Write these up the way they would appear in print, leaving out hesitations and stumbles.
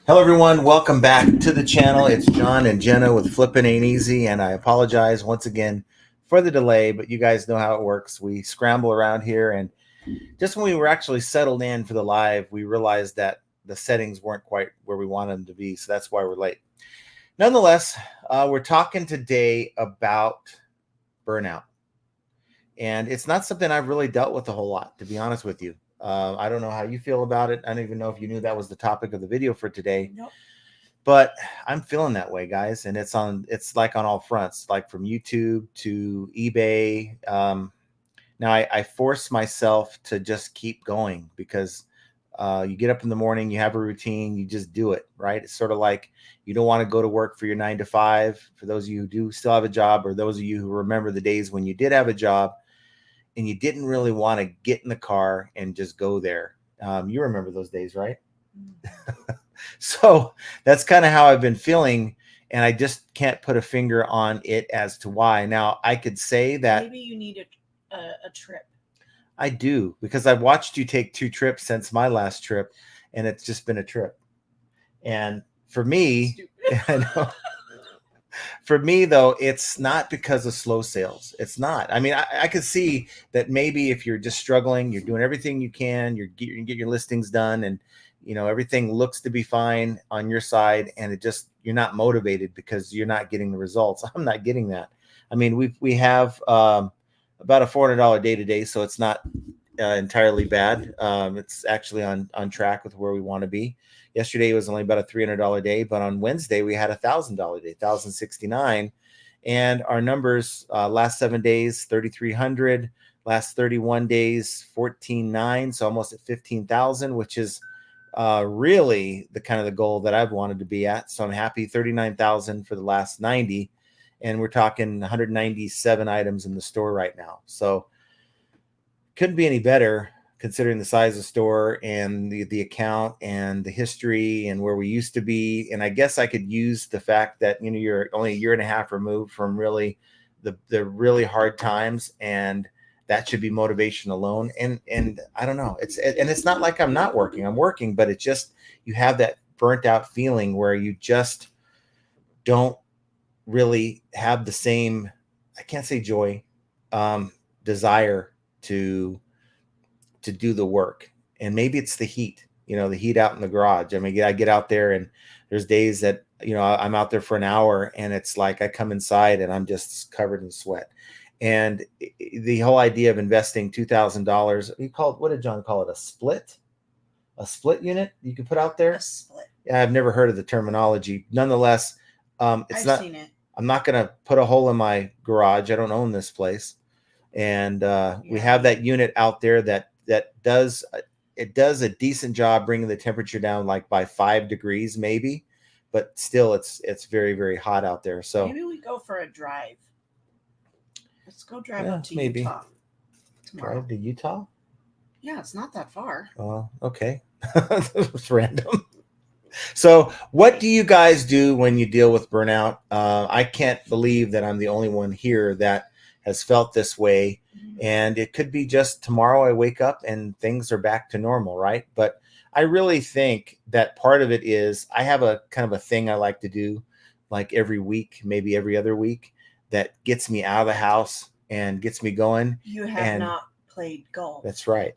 Hello everyone, welcome back to the channel. It's John and Jenna with Flippin' Ain't Easy, and I apologize once again for the delay, but you guys know how it works. We scramble around here, and just when we were actually settled in for the live, we realized that the settings weren't quite where we wanted them to be, so that's why we're late. Nonetheless, we're talking today about burnout, and it's not something I've really dealt with a whole lot, to be honest with you. I don't know how you feel about it. I don't even know if you knew that was the topic of the video for today. Nope. But I'm feeling that way, guys, and it's like on all fronts, like from YouTube to eBay. Now I force myself to just keep going because you get up in the morning, you have a routine, you just do it, right? It's sort of like you don't want to go to work for your 9 to 5. For those of you who do still have a job, or those of you who remember the days when you did have a job and you didn't really want to get in the car and just go there. You remember those days, right? So that's kind of how I've been feeling, and I just can't put a finger on it as to why. Now, I could say that Maybe you need a trip. I do, because I've watched you take 2 trips since my last trip, and it's just been a trip. And for me, I know. For me, though, it's not because of slow sales. It's not. I mean, I could see that maybe if you're just struggling, you're doing everything you can, you get your listings done, and everything looks to be fine on your side, and you're not motivated because you're not getting the results. I'm not getting that. I mean, we have about a $400 day to day, so it's not entirely bad. It's actually on track with where we want to be. Yesterday was only about a $300 day, but on Wednesday we had $1,000 day, 1,069, and our numbers last 7 days 3,300, last 31 days 14,900, so almost at 15,000, which is really the kind of the goal that I've wanted to be at. So I'm happy. 39,000 for the last 90, and we're talking 197 items in the store right now. So couldn't be any better considering the size of the store and the account and the history and where we used to be. And I guess I could use the fact that you're only a year and a half removed from really the really hard times, and that should be motivation alone. And I don't know, it's not like I'm not working. I'm working, but it's just you have that burnt out feeling where you just don't really have the same, I can't say joy, desire to do the work. And maybe it's the heat, the heat out in the garage. I mean, I get out there, and there's days that I'm out there for an hour, and it's like I come inside and I'm just covered in sweat. And the whole idea of investing $2,000, what did John call it, a split unit you could put out there? A split. Yeah, I've never heard of the terminology. Nonetheless, I've seen it. I'm not going to put a hole in my garage. I don't own this place. And we have that unit out there that does a decent job bringing the temperature down, like by 5 degrees maybe, but still it's very, very hot out there. So maybe we go for a drive. Let's go drive up to maybe Utah tomorrow. Drive to Utah? Yeah, it's not that far. Oh, okay. It's random. So what do you guys do when you deal with burnout? I can't believe that I'm the only one here that has felt this way. And it could be just tomorrow I wake up and things are back to normal, right? But I really think that part of it is I have a kind of a thing I like to do, like every week, maybe every other week, that gets me out of the house and gets me going. You have not played golf. That's right.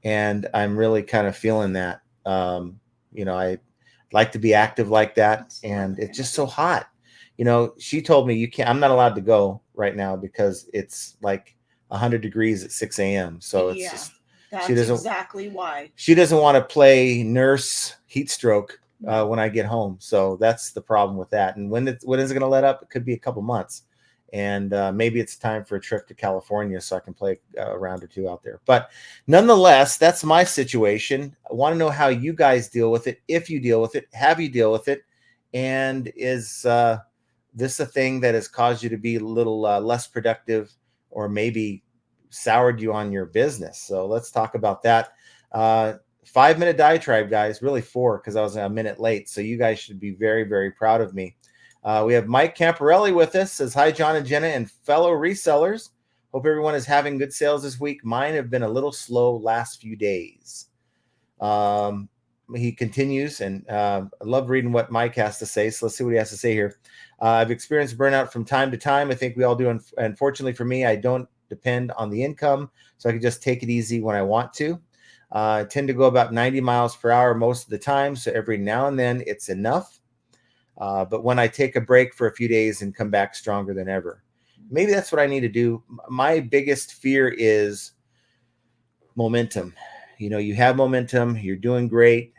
And I'm really kind of feeling that. I like to be active like that, and it's just so hot. She told me I'm not allowed to go right now because it's like 100 degrees at 6 a.m. So it's just, that's exactly why. She doesn't want to play nurse heat stroke when I get home. So that's the problem with that. And when is it going to let up? It could be a couple months. And maybe it's time for a trip to California so I can play a round or two out there. But nonetheless, that's my situation. I want to know how you guys deal with it. If you deal with it, have you deal with it? And is this a thing that has caused you to be a little less productive, or maybe soured you on your business? So let's talk about that. 5-minute diatribe, guys. Really 4, because I was a minute late. So you guys should be very, very proud of me. We have Mike Camparelli with us. Says, hi, John and Jenna and fellow resellers. Hope everyone is having good sales this week. Mine have been a little slow last few days. he continues, and I love reading what Mike has to say. So let's see what he has to say here. I've experienced burnout from time to time. I think we all do. Unfortunately for me, I don't depend on the income, so I can just take it easy when I want to. I tend to go about 90 miles per hour most of the time, so every now and then it's enough. But when I take a break for a few days and come back stronger than ever, maybe that's what I need to do. My biggest fear is momentum. You have momentum, you're doing great,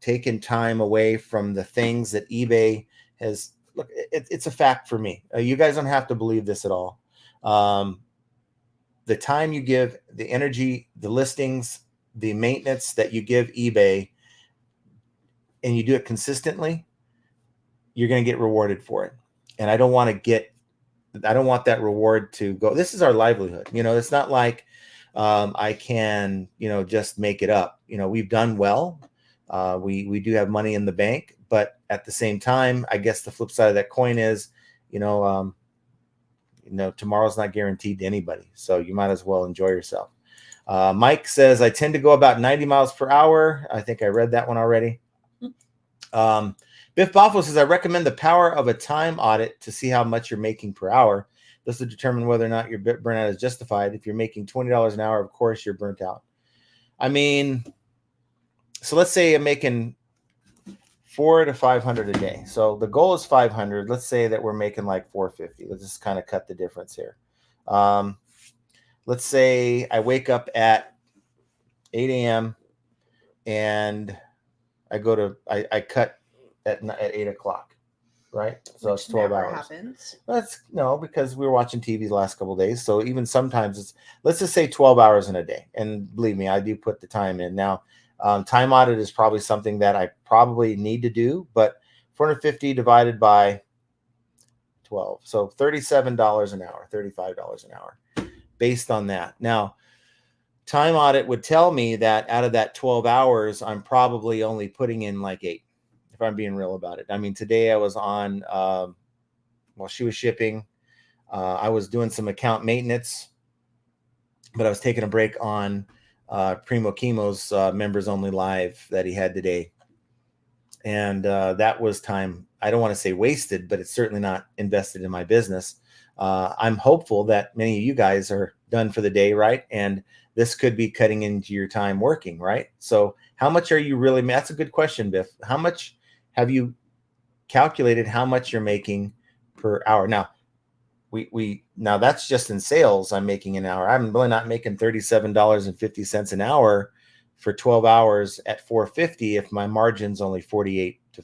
taking time away from the things that eBay has. Look, it's a fact for me. You guys don't have to believe this at all. The time you give, the energy, the listings, the maintenance that you give eBay, and you do it consistently, you're going to get rewarded for it. And I don't want that reward to go. This is our livelihood. It's not like I can, just make it up. We've done well. We do have money in the bank, but at the same time, I guess the flip side of that coin is, tomorrow's not guaranteed to anybody. So you might as well enjoy yourself. Mike says, I tend to go about 90 miles per hour. I think I read that one already. Biff Boffo says, I recommend the power of a time audit to see how much you're making per hour. This will determine whether or not your burnout is justified. If you're making $20 an hour, of course, you're burnt out. I mean, so let's say I'm making $400 to $500 a day. So the goal is 500. Let's say that we're making like 450. Let's just kind of cut the difference here. Let's say I wake up at 8 a.m. and I cut at 8 o'clock, right? So it's 12 hours. Happens. Because we were watching TV the last couple of days. So even sometimes let's just say 12 hours in a day. And believe me, I do put the time in. Now, time audit is probably something that I probably need to do, but 450 divided by 12. So $37 an hour, $35 an hour based on that. Now, time audit would tell me that out of that 12 hours, I'm probably only putting in like 8, if I'm being real about it. I mean, today I was on, while she was shipping, I was doing some account maintenance, but I was taking a break on Primo Chemo's members only live that he had today. And that was time, I don't want to say wasted, but it's certainly not invested in my business. I'm hopeful that many of you guys are done for the day, right? And this could be cutting into your time working, right? So how much are you really, that's a good question, Biff. How much have you calculated how much you're making per hour? Now, now that's just in sales. I'm making an hour. I'm really not making $37.50 an hour for 12 hours at 450 if my margin's only 48 to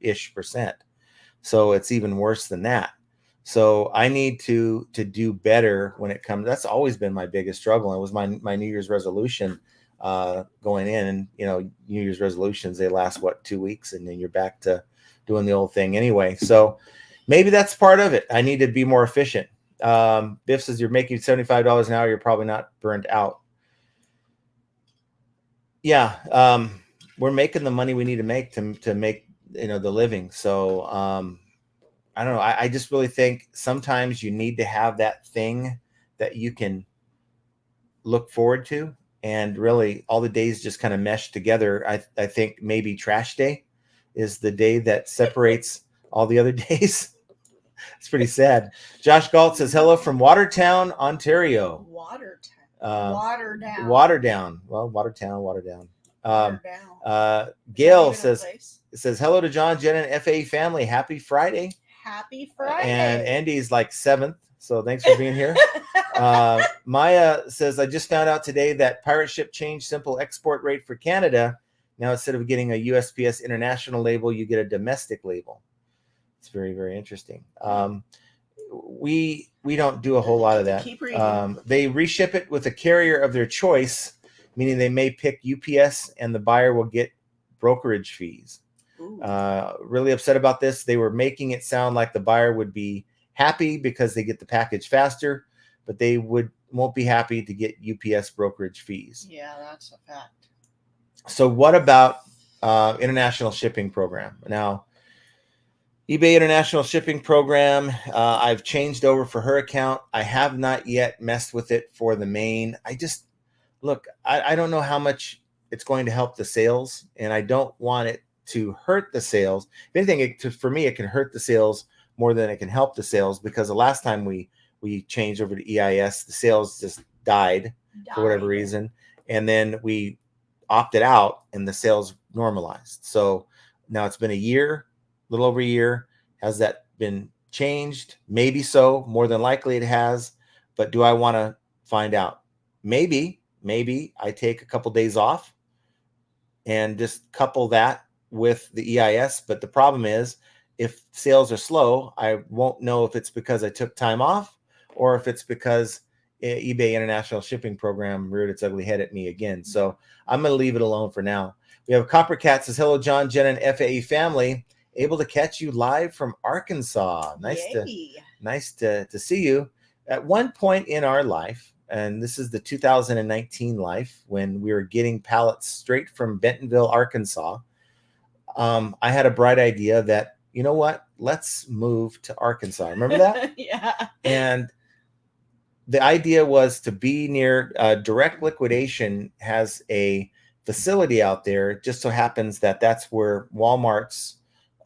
ish percent. So it's even worse than that. So I need to do better when it comes. That's always been my biggest struggle. It was my New Year's resolution going in. And New Year's resolutions, they last 2 weeks, and then you're back to doing the old thing anyway. So maybe that's part of it. I need to be more efficient. Biff says, you're making $75 an hour, you're probably not burnt out. Yeah, we're making the money we need to make to make the living. So I don't know. I just really think sometimes you need to have that thing that you can look forward to, and really all the days just kind of mesh together. I think maybe trash day is the day that separates all the other days. It's pretty sad. Josh Galt says, hello from Watertown, Ontario. Waterdown. Well, Watertown. Gail says, hello to John, Jen, and FA family. Happy Friday. Happy Friday. And Andy's like 7th. So thanks for being here. Maya says, I just found out today that pirate ship changed simple export rate for Canada. Now, instead of getting a USPS international label, you get a domestic label. It's very, very interesting. We don't do a whole lot of that. They reship it with a carrier of their choice, meaning they may pick UPS and the buyer will get brokerage fees. Really upset about this. They were making it sound like the buyer would be happy because they get the package faster, but they won't be happy to get UPS brokerage fees. Yeah, that's a fact. So what about international shipping program? Now, eBay International Shipping Program, I've changed over for her account. I have not yet messed with it for the main. I don't know how much it's going to help the sales, and I don't want it to hurt the sales. If anything, for me, it can hurt the sales more than it can help the sales, because the last time we changed over to EIS, the sales just died for whatever reason, and then we opted out and the sales normalized. So now it's been a year, a little over a year. Has that been changed? Maybe so. More than likely it has. But do I want to find out? Maybe I take a couple days off and just couple that with the EIS. But the problem is, if sales are slow, I won't know if it's because I took time off or if it's because eBay International Shipping Program reared its ugly head at me again. So I'm going to leave it alone for now. We have Copper Cat says, hello, John, Jen, and FAE family. Able to catch you live from Arkansas. Nice to see you. At one point in our life, and this is the 2019 life, when we were getting pallets straight from Bentonville, Arkansas, I had a bright idea that, you know what, let's move to Arkansas. Remember that? Yeah. And the idea was to be near Direct Liquidation has a facility out there. Just so happens that that's where Walmart's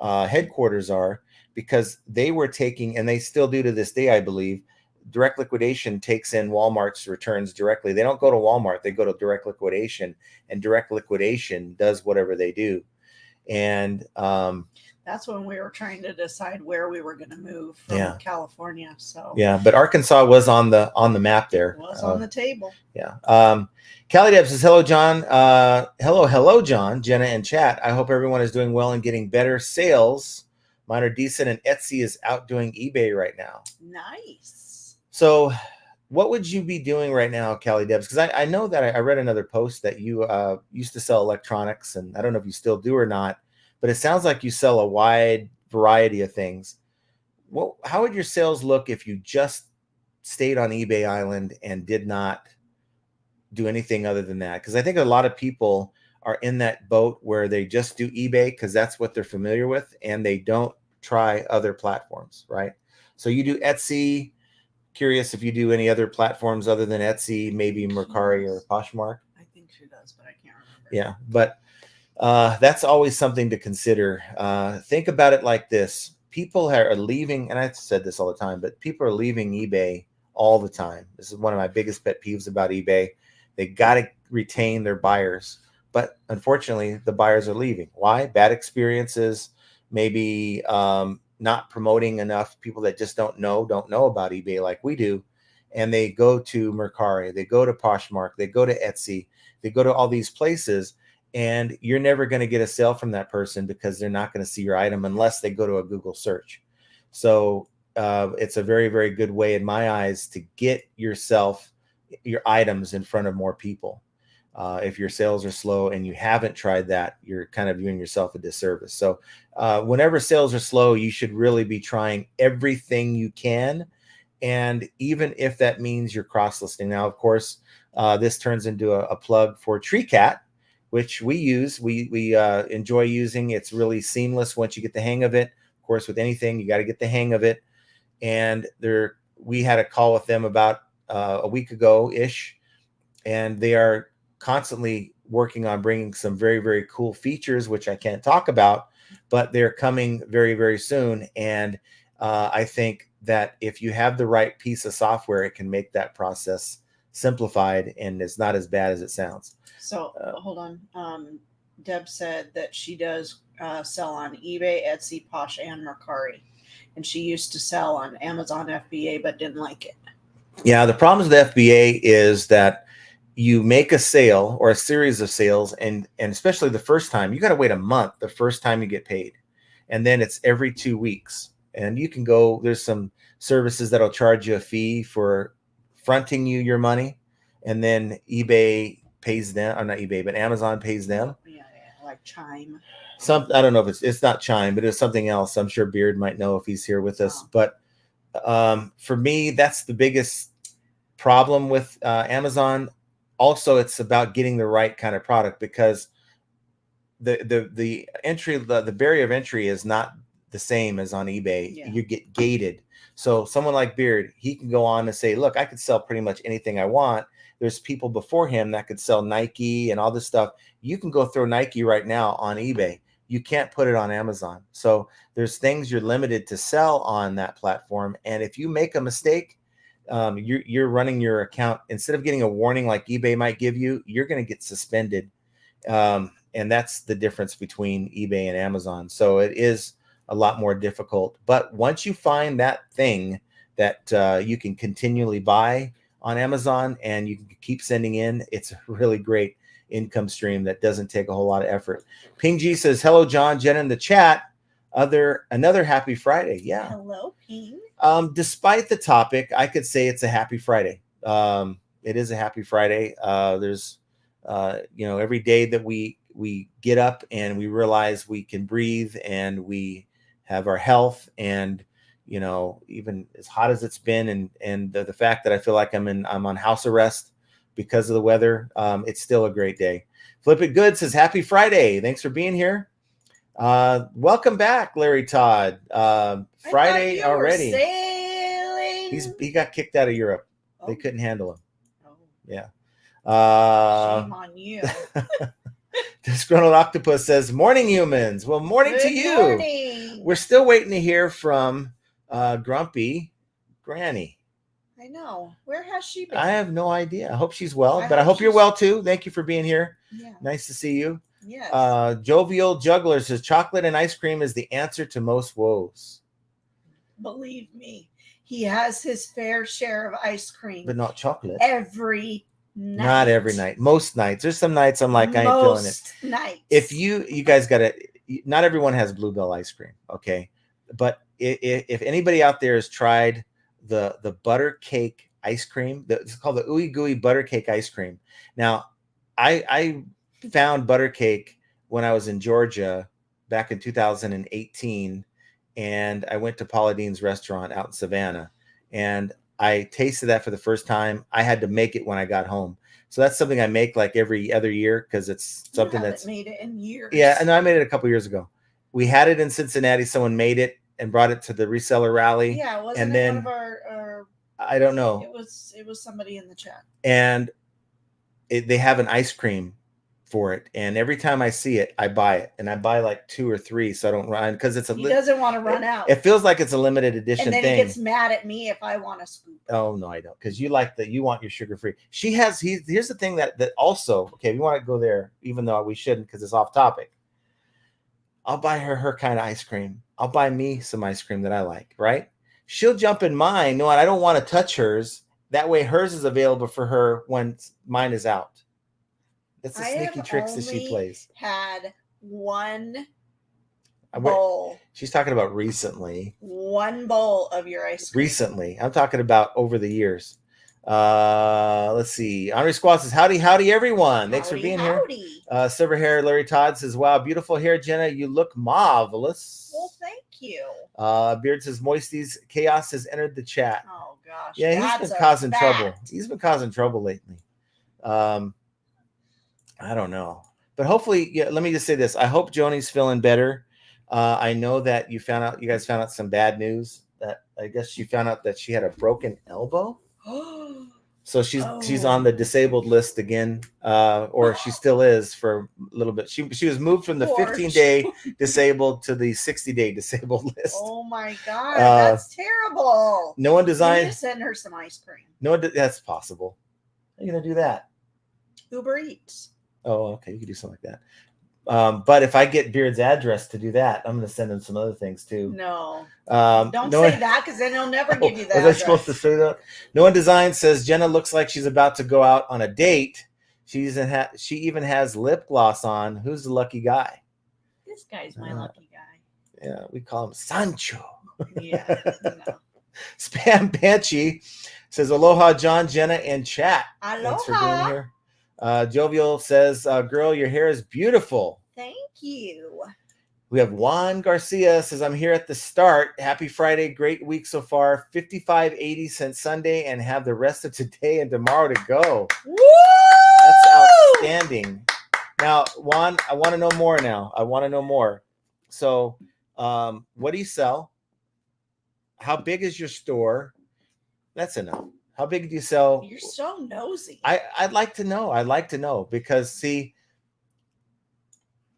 headquarters are, because they were taking, and they still do to this day, I believe, Direct Liquidation takes in Walmart's returns directly. They don't go to Walmart, they go to Direct Liquidation, and Direct Liquidation does whatever they do. And that's when we were trying to decide where we were going to move from California. So yeah, but Arkansas was on the map there. It was on the table. Yeah. Callie Deb says, hello, John. Hello, John, Jenna, and chat. I hope everyone is doing well and getting better sales. Mine are decent, and Etsy is outdoing eBay right now. Nice. So what would you be doing right now, Callie Debs? Because I know that I read another post that you used to sell electronics, and I don't know if you still do or not, but it sounds like you sell a wide variety of things. Well, how would your sales look if you just stayed on eBay Island and did not do anything other than that? Because I think a lot of people are in that boat where they just do eBay because that's what they're familiar with, and they don't try other platforms, right? So you do Etsy. Curious if you do any other platforms other than Etsy, maybe Mercari or Poshmark. I think she does, but I can't remember. Yeah, but that's always something to consider. Think about it like this. People are leaving, and I've said this all the time, but people are leaving eBay all the time. This is one of my biggest pet peeves about eBay. They got to retain their buyers, but unfortunately, the buyers are leaving. Why? Bad experiences, maybe not promoting enough. People that just don't know about eBay like we do, and they go to Mercari, they go to Poshmark, they go to Etsy, they go to all these places, and you're never going to get a sale from that person because they're not going to see your item unless they go to a Google search. So it's a very, very good way in my eyes to get your items in front of more people. If your sales are slow and you haven't tried that, you're kind of doing yourself a disservice. So whenever sales are slow, you should really be trying everything you can. And even if that means you're cross-listing. Now, of course, this turns into a plug for TreeCat, which we use. We enjoy using. It's really seamless once you get the hang of it. Of course, with anything, you got to get the hang of it. And we had a call with them about a week ago-ish, and they are constantly working on bringing some very, very cool features, which I can't talk about, but they're coming very, very soon. And I think that if you have the right piece of software, it can make that process simplified, and it's not as bad as it sounds. So hold on. Deb said that she does sell on eBay, Etsy, Posh, and Mercari. And she used to sell on Amazon FBA, but didn't like it. Yeah, the problem with the FBA is that you make a sale or a series of sales, and especially the first time, you got to wait a month the first time you get paid. And then it's every 2 weeks. And you can go, there's some services that'll charge you a fee for fronting you your money. And then eBay pays them, or not eBay, but Amazon pays them. Yeah, like Chime. I don't know if it's not Chime, but it's something else. I'm sure Beard might know if he's here with us. But for me, that's the biggest problem with Amazon. Also, it's about getting the right kind of product, because the entry, the barrier of entry is not the same as on eBay. Yeah. You get gated. So someone like Beard, he can go on and say, look, I could sell pretty much anything I want, there's people before him that could sell Nike and all this stuff. You can go throw Nike right now on eBay. You can't put it on Amazon. So there's things you're limited to sell on that platform. And if you make a mistake, you're running your account, instead of getting a warning like eBay might give you, you're going to get suspended. And that's the difference between eBay and Amazon. So it is a lot more difficult. But once you find that thing that you can continually buy on Amazon and you can keep sending in, it's a really great income stream that doesn't take a whole lot of effort. Ping G says, hello, John, Jen in the chat. Another happy Friday. Yeah. Hello, Ping. Despite the topic, I could say it's a happy Friday. It is a happy Friday. There's, every day that we get up and we realize we can breathe and we have our health, and even as hot as it's been, and the fact that I feel like I'm on house arrest because of the weather, it's still a great day. Flip It Good says, happy Friday. Thanks for being here. Welcome back, Larry Todd. Friday already. He got kicked out of Europe. Oh. They couldn't handle him. Oh. Yeah. Shame on you. Disgruntled Octopus says, morning, humans. Well, morning to you. Morning. We're still waiting to hear from Grumpy Granny. I know. Where has she been? I have no idea. I hope she's well, but I hope you're well too. Thank you for being here. Yeah. Nice to see you. Yes. Jovial Juggler says, chocolate and ice cream is the answer to most woes. Believe me, he has his fair share of ice cream. But not chocolate. Every night. Not every night. Most nights. There's some nights I'm like, I ain't feeling it. Most nights. If you guys got to, not everyone has Bluebell ice cream, okay? But if anybody out there has tried the butter cake ice cream, it's called the Ooey Gooey butter cake ice cream. Now, I found butter cake when I was in Georgia back in 2018, and I went to Paula Deen's restaurant out in Savannah, and I tasted that for the first time. I had to make it when I got home. So that's something I make like every other year because it's something that's made it in years. Yeah, and I made it a couple years ago. We had it in Cincinnati. Someone made it and brought it to the reseller rally. Yeah, wasn't and it then, one of our I don't know. It was somebody in the chat. And they have an ice cream for it, and every time I see it, I buy it, and I buy like 2 or 3 so I don't run, because it's he doesn't want to run out. It feels like it's a limited edition and then thing. He gets mad at me if I want a scoop. Oh no, I don't, because you want your sugar free. Here's the thing that also, okay, we want to go there, even though we shouldn't because it's off topic. I'll buy her kind of ice cream. I'll buy me some ice cream that I like, right? She'll jump in mine. No, I don't want to touch hers. That way hers is available for her when mine is out. That's the sneaky tricks that she plays. Had one bowl. She's talking about recently. One bowl of your ice cream. Recently. I'm talking about over the years. Let's see. Henri Squad says, howdy, everyone. Thanks for being here. Silver hair Larry Todd says, wow, beautiful hair, Jenna. You look marvelous. Well, thank you. Beard says, Moisties Chaos has entered the chat. Oh, gosh. Yeah, he's been causing trouble. He's been causing trouble lately. I don't know. But hopefully, yeah, let me just say this. I hope Joni's feeling better. I know that you guys found out some bad news. That I guess she found out that she had a broken elbow. So she's on the disabled list again, or she still is for a little bit. She was moved from the 15-day disabled to the 60-day disabled list. Oh my God, that's terrible. No one designed. You need to send her some ice cream. No, that's possible. How are you gonna do that? Uber Eats. Oh, okay, you can do something like that. But if I get Beard's address to do that, I'm going to send him some other things too. No, don't say that, because then he'll never give you that. Was I supposed to say that? No One Design says Jenna looks like she's about to go out on a date. She even has lip gloss on. Who's the lucky guy? This guy's my lucky guy. Yeah, we call him Sancho. Yeah. No. Spam Banshee says aloha, John, Jenna, and chat. Aloha. Thanks for being here. Jovial says, girl, your hair is beautiful. Thank you. We have Juan Garcia says, I'm here at the start. Happy Friday. Great week so far. 55.80 since Sunday, and have the rest of today and tomorrow to go. Woo! That's outstanding. Now, Juan, I want to know more now. I want to know more. So, what do you sell? How big is your store? That's enough. How big do you sell? You're so nosy. I'd like to know. I'd like to know because see,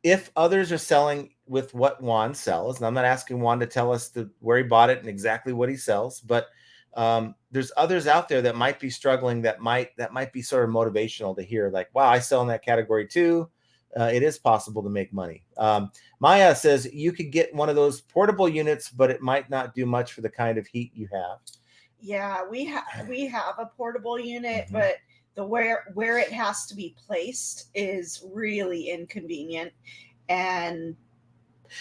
if others are selling with what Juan sells, and I'm not asking Juan to tell us where he bought it and exactly what he sells, but there's others out there that might be struggling that might be sort of motivational to hear, like, wow, I sell in that category too. It is possible to make money. Maya says you could get one of those portable units, but it might not do much for the kind of heat you have. Yeah, we have a portable unit, but the where it has to be placed is really inconvenient, and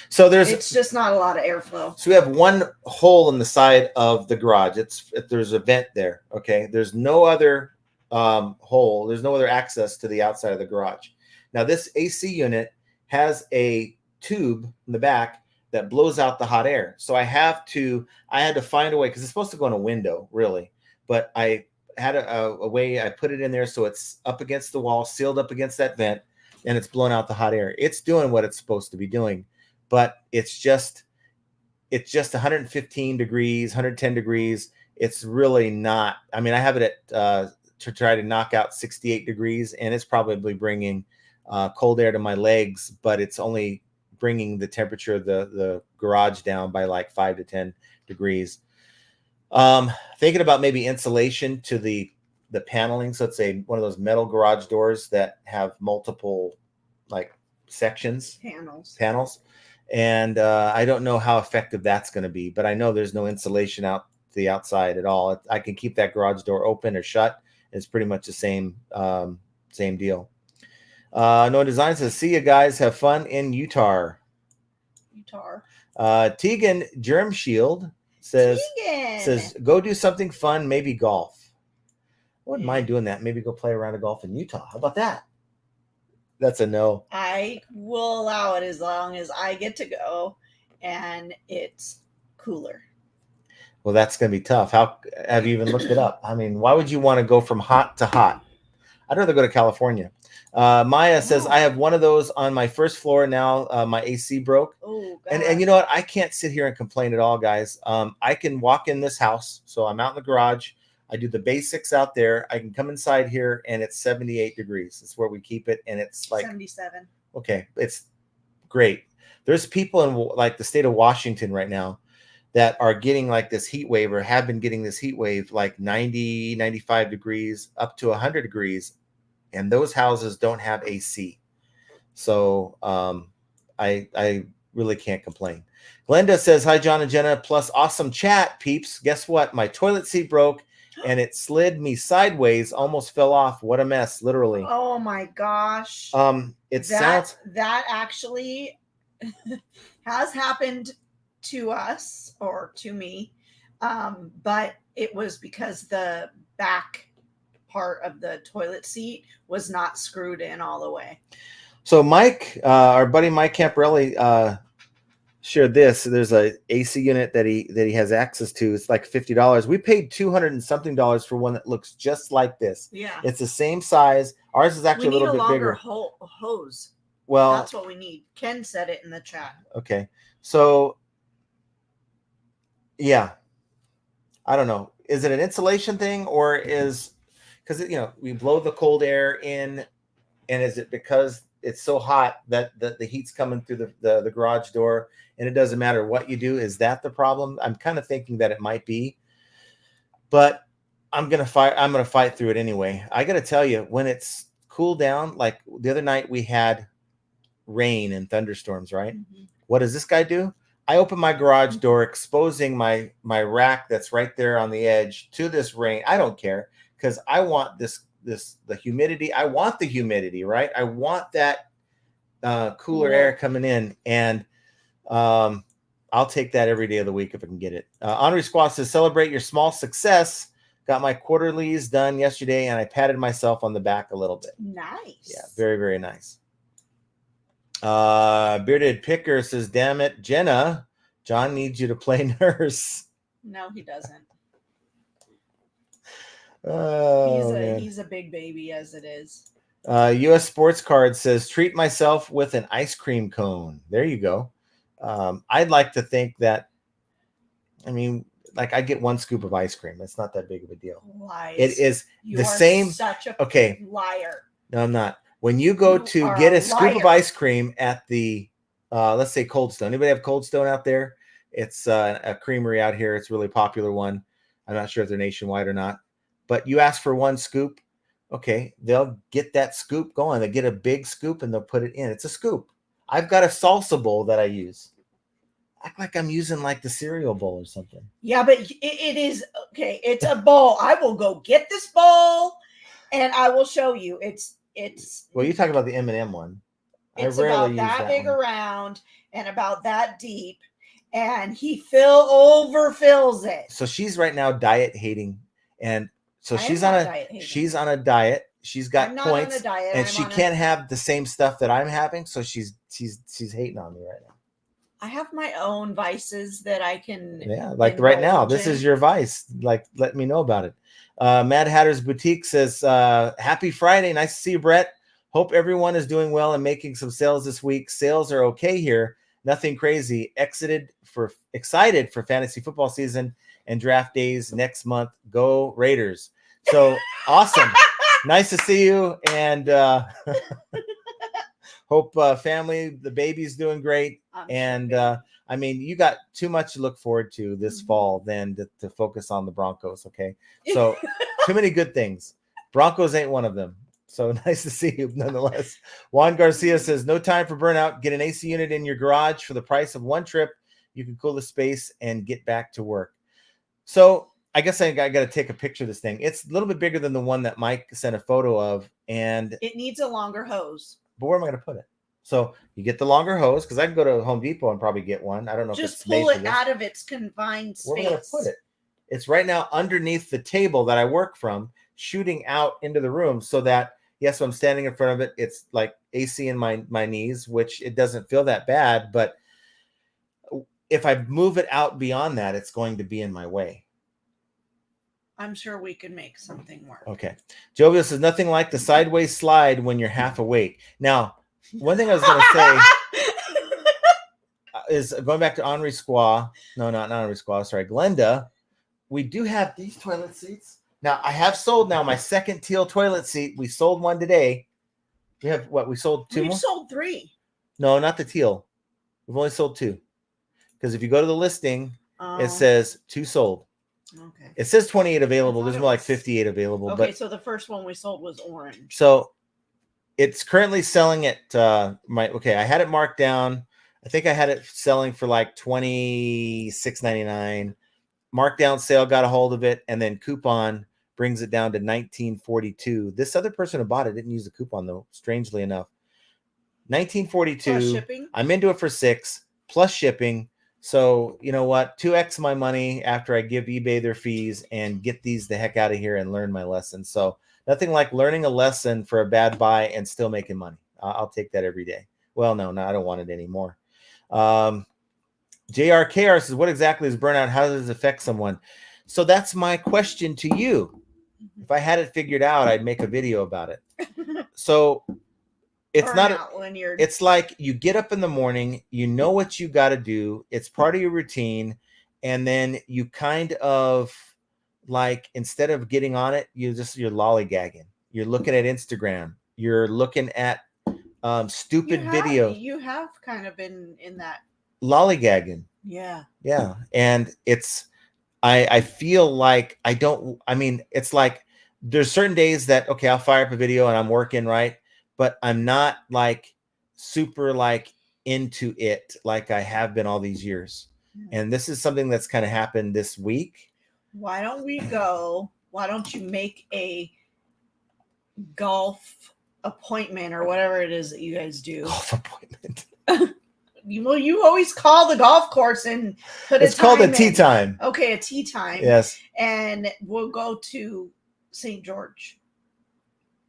so it's just not a lot of airflow. So we have one hole in the side of the garage. There's a vent there. Okay, there's no other hole. There's no other access to the outside of the garage. Now this AC unit has a tube in the back that blows out the hot air. So I had to find a way, because it's supposed to go in a window, really, but I had a way. I put it in there so it's up against the wall, sealed up against that vent, and it's blowing out the hot air. It's doing what it's supposed to be doing, but it's just 115 degrees, 110 degrees. It's really not. I mean, I have it at to try to knock out 68 degrees, and it's probably bringing cold air to my legs, but it's only bringing the temperature of the garage down by like 5 to 10 degrees. Thinking about maybe insulation to the paneling. So it's one of those metal garage doors that have multiple like sections, panels. And I don't know how effective that's going to be, but I know there's no insulation out to the outside at all. I can keep that garage door open or shut. It's pretty much the same deal. No Design says, see you guys, have fun in Utah. Tegan Germ Shield says go do something fun, maybe golf. I wouldn't mind doing that. Maybe go play a round of golf in Utah. How about that? That's a no. I will allow it as long as I get to go and it's cooler. Well, that's going to be tough. How have you even looked it up? I mean, why would you want to go from hot to hot? I'd rather go to California. Maya says, I have one of those on my first floor now. My AC broke. Oh, and you know what? I can't sit here and complain at all, guys. I can walk in this house. So I'm out in the garage. I do the basics out there. I can come inside here and it's 78 degrees. It's where we keep it. And it's like 77. Okay. It's great. There's people in like the state of Washington right now that are getting like this heat wave, or have been getting this heat wave, like 90, 95 degrees up to 100 degrees. And those houses don't have AC. So I really can't complain. Glenda says, hi, John and Jenna, plus awesome chat, peeps. Guess what? My toilet seat broke and it slid me sideways, almost fell off. What a mess, literally. Oh my gosh. That actually has happened to us, or to me. But it was because the back part of the toilet seat was not screwed in all the way. So Mike, our buddy Mike Camparelli, shared this. There's a AC unit that he has access to. It's like $50. We paid $200 and something for one that looks just like this. Yeah, it's the same size. Ours is actually a little bit bigger. Hose. Well, that's what we need. Ken said it in the chat. Okay, so yeah, I don't know. Is it an insulation thing, or is because we blow the cold air in, and is it because it's so hot that the heat's coming through the garage door, and it doesn't matter what you do? Is that the problem? I'm kind of thinking that it might be, but I'm gonna fight through it anyway. I gotta tell you, when it's cooled down, like the other night we had rain and thunderstorms, right? Mm-hmm. What does this guy do? I open my garage door, exposing my rack that's right there on the edge to this rain. I don't care, because I want the humidity. I want the humidity, right? I want that cooler air coming in, and I'll take that every day of the week if I can get it. Henri Squaw says, celebrate your small success. Got my quarterlies done yesterday, and I patted myself on the back a little bit. Nice. Yeah, very, very nice. Bearded Picker says, damn it, Jenna, John needs you to play nurse. No, he doesn't. He's a big baby as it is. US Sports Card says, treat myself with an ice cream cone. There you go. I'd like to think that, like I get 1 scoop of ice cream. It's not that big of a deal. Lies. It is you the are same. Such a liar. No, I'm not. When you go to get a scoop of ice cream at the, let's say Cold Stone. Anybody have Cold Stone out there? It's a creamery out here. It's a really popular one. I'm not sure if they're nationwide or not. But you ask for 1 scoop. Okay, they'll get that scoop going. They get a big scoop and they'll put it in. It's a scoop. I've got a salsa bowl that I use. Act like I'm using like the cereal bowl or something. Yeah, but it is okay. It's a bowl. I will go get this bowl, and I will show you. It's. Well, you're talking about the M&M one. It's about that big around and about that deep, and he overfills it. So she's right now diet hating, and so she's on a diet. She's got points, on a diet. And she can't have the same stuff that I'm having. So she's hating on me right now. I have my own vices that I can. Yeah, like right now, this is your vice. Like, let me know about it. Mad Hatter's Boutique says, happy Friday. Nice to see you, Brett. Hope everyone is doing well and making some sales this week. Sales are okay here. Nothing crazy. Excited for fantasy football season and draft days next month. Go Raiders. So awesome. Nice to see you. And hope family, the baby's doing great. And I mean, you got too much to look forward to this fall than to focus on the Broncos. Okay. So too many good things. Broncos ain't one of them. So nice to see you nonetheless. Juan Garcia says, no time for burnout. Get an AC unit in your garage for the price of 1 trip. You can cool the space and get back to work. So I guess I got to take a picture of this thing. It's a little bit bigger than the one that Mike sent a photo of. And it needs a longer hose. But where am I going to put it? So you get the longer hose, because I can go to Home Depot and probably get one. I don't know if it's made for this. Just pull it out of its confined space. Where am I going to put it? It's right now underneath the table that I work from, shooting out into the room so that, yes, I'm standing in front of it. It's like AC in my knees, which it doesn't feel that bad. But if I move it out beyond that, it's going to be in my way. I'm sure we can make something work. Okay. Jovial says, nothing like the sideways slide when you're half awake. Now, one thing I was going to say is going back to Henri Squaw. No, not Henri Squaw. Sorry, Glenda. We do have these toilet seats. Now, I have sold my second teal toilet seat. We sold one today. We have what? We sold 2 more? We've sold 3. No, not the teal. We've only sold 2. Because if you go to the listing, it says 2 sold. Okay. It says 28 available. There's more like 58 available. Okay, so the first one we sold was orange. So it's currently selling at I had it marked down. I think I had it selling for like $26.99. Markdown sale got a hold of it, and then coupon brings it down to $19.42. This other person who bought it didn't use the coupon though, strangely enough. $19.42. Plus shipping. I'm into it for $6 plus shipping. So you know what? 2x my money after I give eBay their fees and get these the heck out of here and learn my lesson. So nothing like learning a lesson for a bad buy and still making money. I'll take that every day. Well, no, I don't want it anymore. JRKR says, what exactly is burnout? How does it affect someone? So that's my question to you. If I had it figured out, I'd make a video about it. So it's it's like you get up in the morning, you know what you got to do. It's part of your routine. And then you kind of like, instead of getting on it, you're lollygagging. You're looking at Instagram. You're looking at stupid video. You have kind of been in that lollygagging. Yeah. And I feel like it's like there's certain days that, okay, I'll fire up a video and I'm working, right? But I'm not like super like into it like I have been all these years. And this is something that's kind of happened this week. Why don't you make a golf appointment or whatever it is that you guys do? Golf appointment. You always call the golf course and put it's called a tee time. Okay, a tee time. Yes. And we'll go to St. George.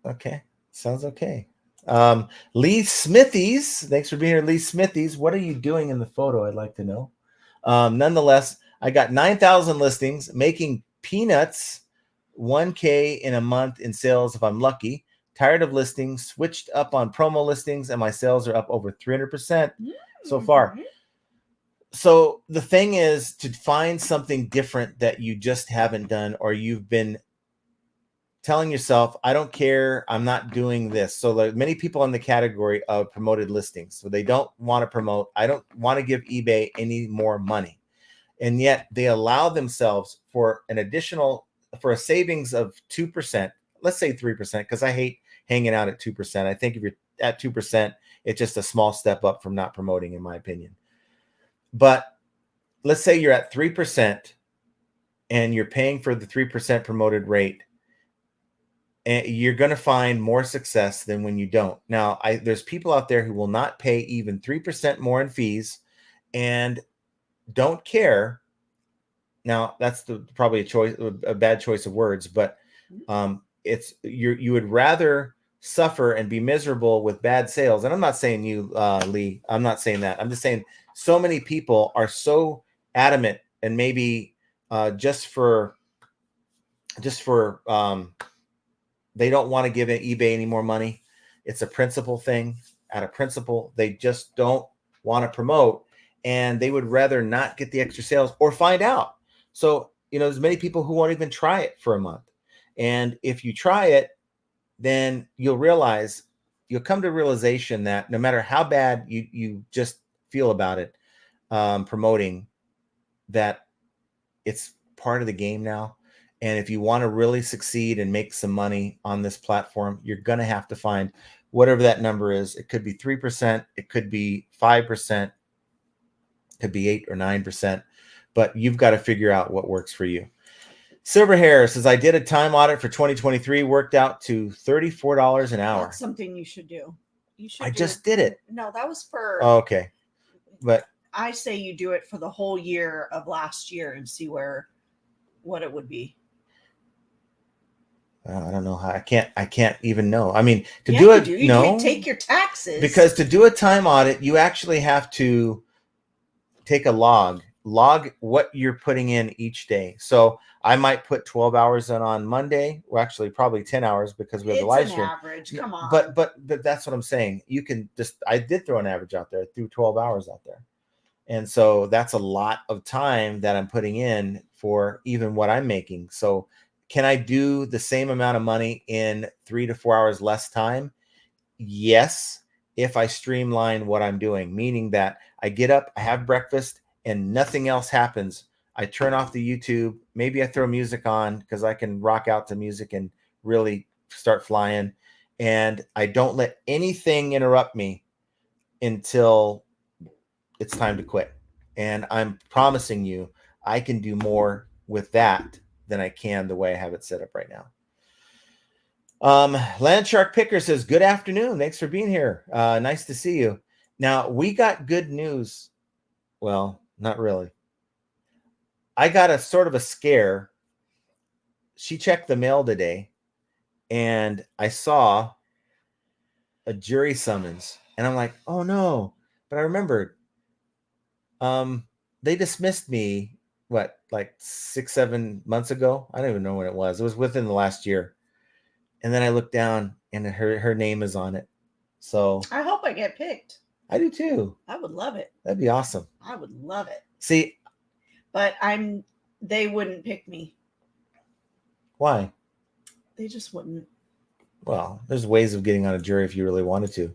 Okay. Sounds okay. Lee Smithies. Thanks for being here, Lee Smithies. What are you doing in the photo? I'd like to know. Nonetheless, I got 9,000 listings, making peanuts, 1K in a month in sales if I'm lucky. Tired of listings, switched up on promo listings, and my sales are up over 300% so far. So the thing is to find something different that you just haven't done, or you've been telling yourself, I don't care, I'm not doing this. So like many people in the category of promoted listings, so they don't want to promote. I don't want to give eBay any more money. And yet they allow themselves for a savings of 2%, let's say 3%, because I hate hanging out at 2%. I think if you're at 2%, it's just a small step up from not promoting, in my opinion. But let's say you're at 3% and you're paying for the 3% promoted rate, and you're going to find more success than when you don't. Now, there's people out there who will not pay even 3% more in fees and don't care. Now, that's probably a bad choice of words, but you would rather suffer and be miserable with bad sales. And I'm not saying you, Lee, I'm not saying that. I'm just saying so many people are so adamant, and maybe just for they don't want to give eBay any more money. It's a principle thing. Out of principle, they just don't want to promote, and they would rather not get the extra sales or find out. So, there's many people who won't even try it for a month. And if you try it, then you'll come to realization that no matter how bad you just feel about it, promoting, that it's part of the game now. And if you want to really succeed and make some money on this platform, you're going to have to find whatever that number is. It could be 3%, it could be 5%, it could be 8 or 9%, but you've got to figure out what works for you. Silver Hair says, I did a time audit for 2023, worked out to $34 an hour. That's something you should do. Just did it. No, that was for. Oh, okay. But I say you do it for the whole year of last year and see what it would be. I don't know how. I can't even know. I mean, you can take your taxes, because to do a time audit, you actually have to take a log what you're putting in each day. So I might put 12 hours in on Monday. Well, actually probably 10 hours because we have the live stream. Average. Come on. But that's what I'm saying. You can I did throw an average out there, threw 12 hours out there. And so that's a lot of time that I'm putting in for even what I'm making. So can I do the same amount of money in 3 to 4 hours less time? Yes, if I streamline what I'm doing, meaning that I get up, I have breakfast, and nothing else happens. I turn off the YouTube. Maybe I throw music on because I can rock out to music and really start flying. And I don't let anything interrupt me until it's time to quit. And I'm promising you, I can do more with that than I can the way I have it set up right now. Landshark Picker says, good afternoon. Thanks for being here. Nice to see you. Now, we got good news. Well, not really. I got a sort of a scare. She checked the mail today, and I saw a jury summons. And I'm like, oh, no. But I remembered they dismissed me, like 6-7 months ago? I don't even know when it was. It was within the last year. And then I looked down, and her name is on it. So I hope I get picked. I do too. I would love it. That'd be awesome. I would love it. See, but they wouldn't pick me. Why? They just wouldn't. Well, there's ways of getting on a jury if you really wanted to.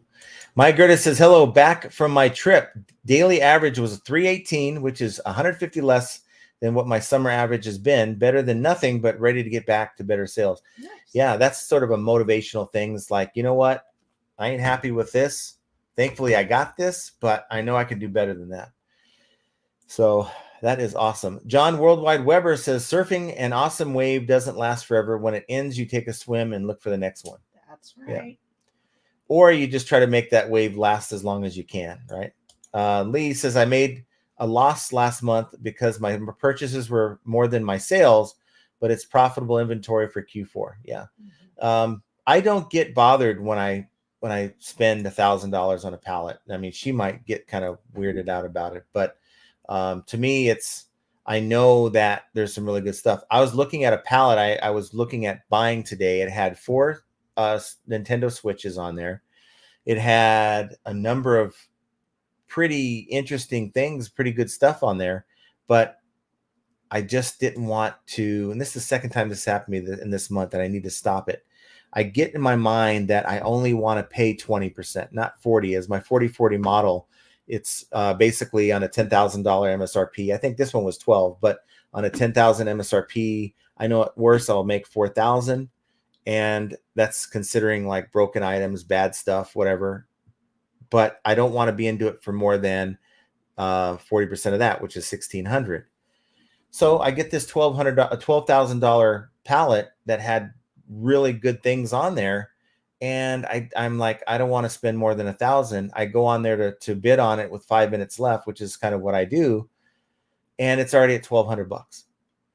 Mike Gertis says, hello, back from my trip. Daily average was 318, which is 150 less than what my summer average has been. Better than nothing, but ready to get back to better sales. Nice. Yeah, that's sort of a motivational thing. It's like, you know what? I ain't happy with this. Thankfully, I got this, but I know I can do better than that. So that is awesome. John Worldwide Weber says, surfing an awesome wave doesn't last forever. When it ends, you take a swim and look for the next one. That's right. Yeah. Or you just try to make that wave last as long as you can, right? Lee says, I made a loss last month because my purchases were more than my sales, but it's profitable inventory for Q4. Yeah. Mm-hmm. I don't get bothered when I spend $1,000 on a pallet. I mean, she might get kind of weirded out about it, but to me, I know that there's some really good stuff. I was looking at a pallet I was looking at buying today. It had 4 Nintendo Switches on there. It had a number of pretty interesting things, pretty good stuff on there, but I just didn't want to, and this is the second time this happened to me in this month, and I need to stop it. I get in my mind that I only want to pay 20%, not 40. As my 40/40 model, it's basically on a $10,000 MSRP. I think this one was 12, but on a 10,000 MSRP, I know at worst I'll make 4,000, and that's considering like broken items, bad stuff, whatever. But I don't want to be into it for more than 40% of that, which is 1,600. So I get this $12,000 pallet that had really good things on there, and I'm like, I don't want to spend more than 1,000. I go on there to bid on it with 5 minutes left, which is kind of what I do, and it's already at $1,200,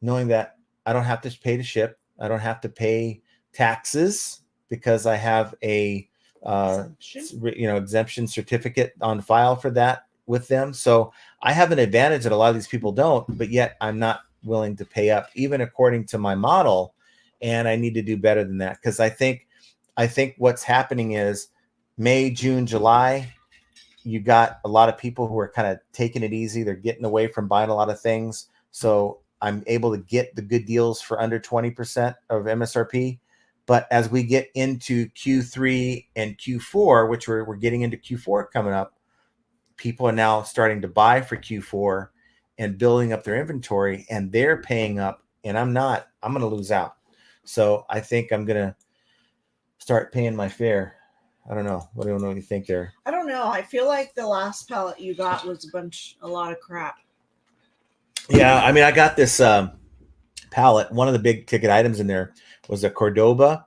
knowing that I don't have to pay to ship, I don't have to pay taxes because I have a exemption certificate on file for that with them. So I have an advantage that a lot of these people don't, but yet I'm not willing to pay up, even according to my model. And I need to do better than that, because I think what's happening is May, June, July, you got a lot of people who are kind of taking it easy. They're getting away from buying a lot of things. So I'm able to get the good deals for under 20% of MSRP. But as we get into Q3 and Q4, which we're getting into Q4 coming up, people are now starting to buy for Q4 and building up their inventory, and they're paying up, and I'm not. I'm going to lose out. So I think I'm going to start paying my fare. I don't know. What do you think there? I don't know. I feel like the last pallet you got was a lot of crap. Yeah, I mean, I got this pallet. One of the big ticket items in there was a Cordoba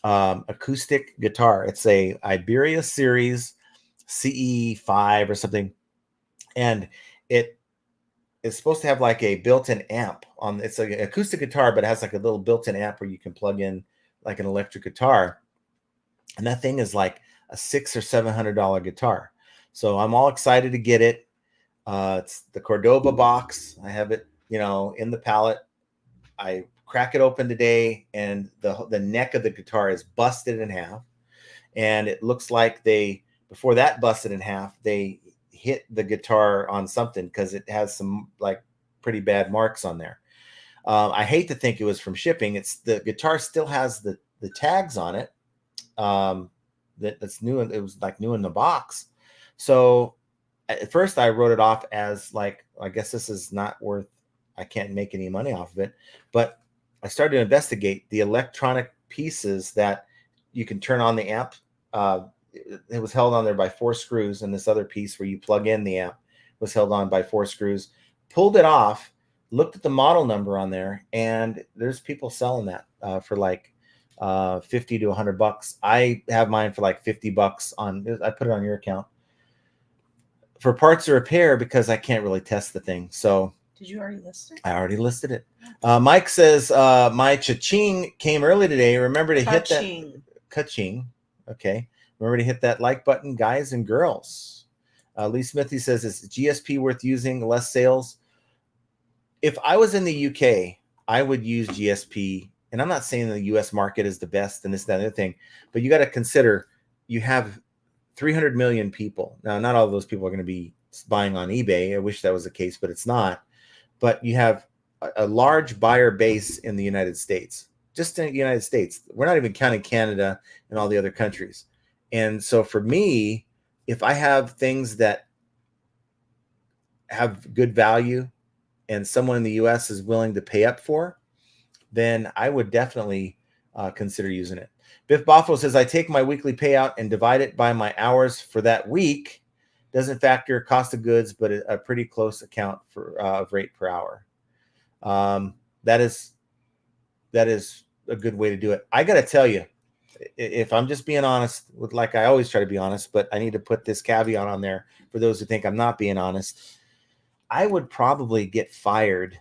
acoustic guitar. It's a Iberia series CE5 or something, and it is supposed to have like a built-in amp on. It's like an acoustic guitar, but it has like a little built-in amp where you can plug in like an electric guitar, and that thing is like a $600 or $700 guitar. So I'm all excited to get it. It's the Cordoba box. I have it, in the pallet. I crack it open today, and the neck of the guitar is busted in half, and it looks like before that busted in half, they hit the guitar on something, because it has some like pretty bad marks on there. I hate to think it was from shipping. The guitar still has the tags on it. That's new. It was like new in the box. So at first I wrote it off as like, I guess this is not worth, I can't make any money off of it. But I started to investigate the electronic pieces that you can turn on the amp. It was held on there by 4 screws, and this other piece where you plug in the amp was held on by 4 screws. Pulled it off, looked at the model number on there, and there's people selling that for like $50 to $100. I have mine for like $50 I put it on your account for parts of repair, because I can't really test the thing. So did you already list it? I already listed it. Mike says, my cha-ching came early today. Remember to hit that. Ka-ching. Okay. Remember to hit that like button, guys and girls. Lee Smithy says, is GSP worth using? Less sales? If I was in the UK, I would use GSP. And I'm not saying the US market is the best and this, that, and the other thing, but you got to consider you have 300 million people. Now, not all of those people are going to be buying on eBay. I wish that was the case, but it's not. But you have a large buyer base in the United States, just in the United States. We're not even counting Canada and all the other countries. And so for me, if I have things that have good value and someone in the US is willing to pay up for, then I would definitely consider using it. Biff Boffo says, I take my weekly payout and divide it by my hours for that week. Doesn't factor cost of goods, but a pretty close account for rate per hour. That is a good way to do it. I got to tell you, if I'm just being honest, like I always try to be honest, but I need to put this caveat on there for those who think I'm not being honest. I would probably get fired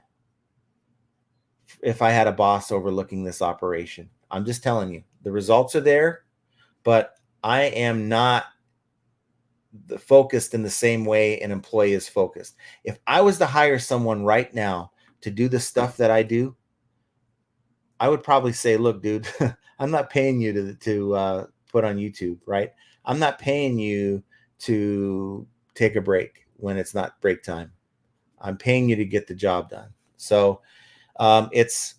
if I had a boss overlooking this operation. I'm just telling you, the results are there, but I am not focused in the same way an employee is focused. If I was to hire someone right now to do the stuff that I do, I would probably say, look, dude, I'm not paying you to put on YouTube, right? I'm not paying you to take a break when it's not break time. I'm paying you to get the job done. So it's,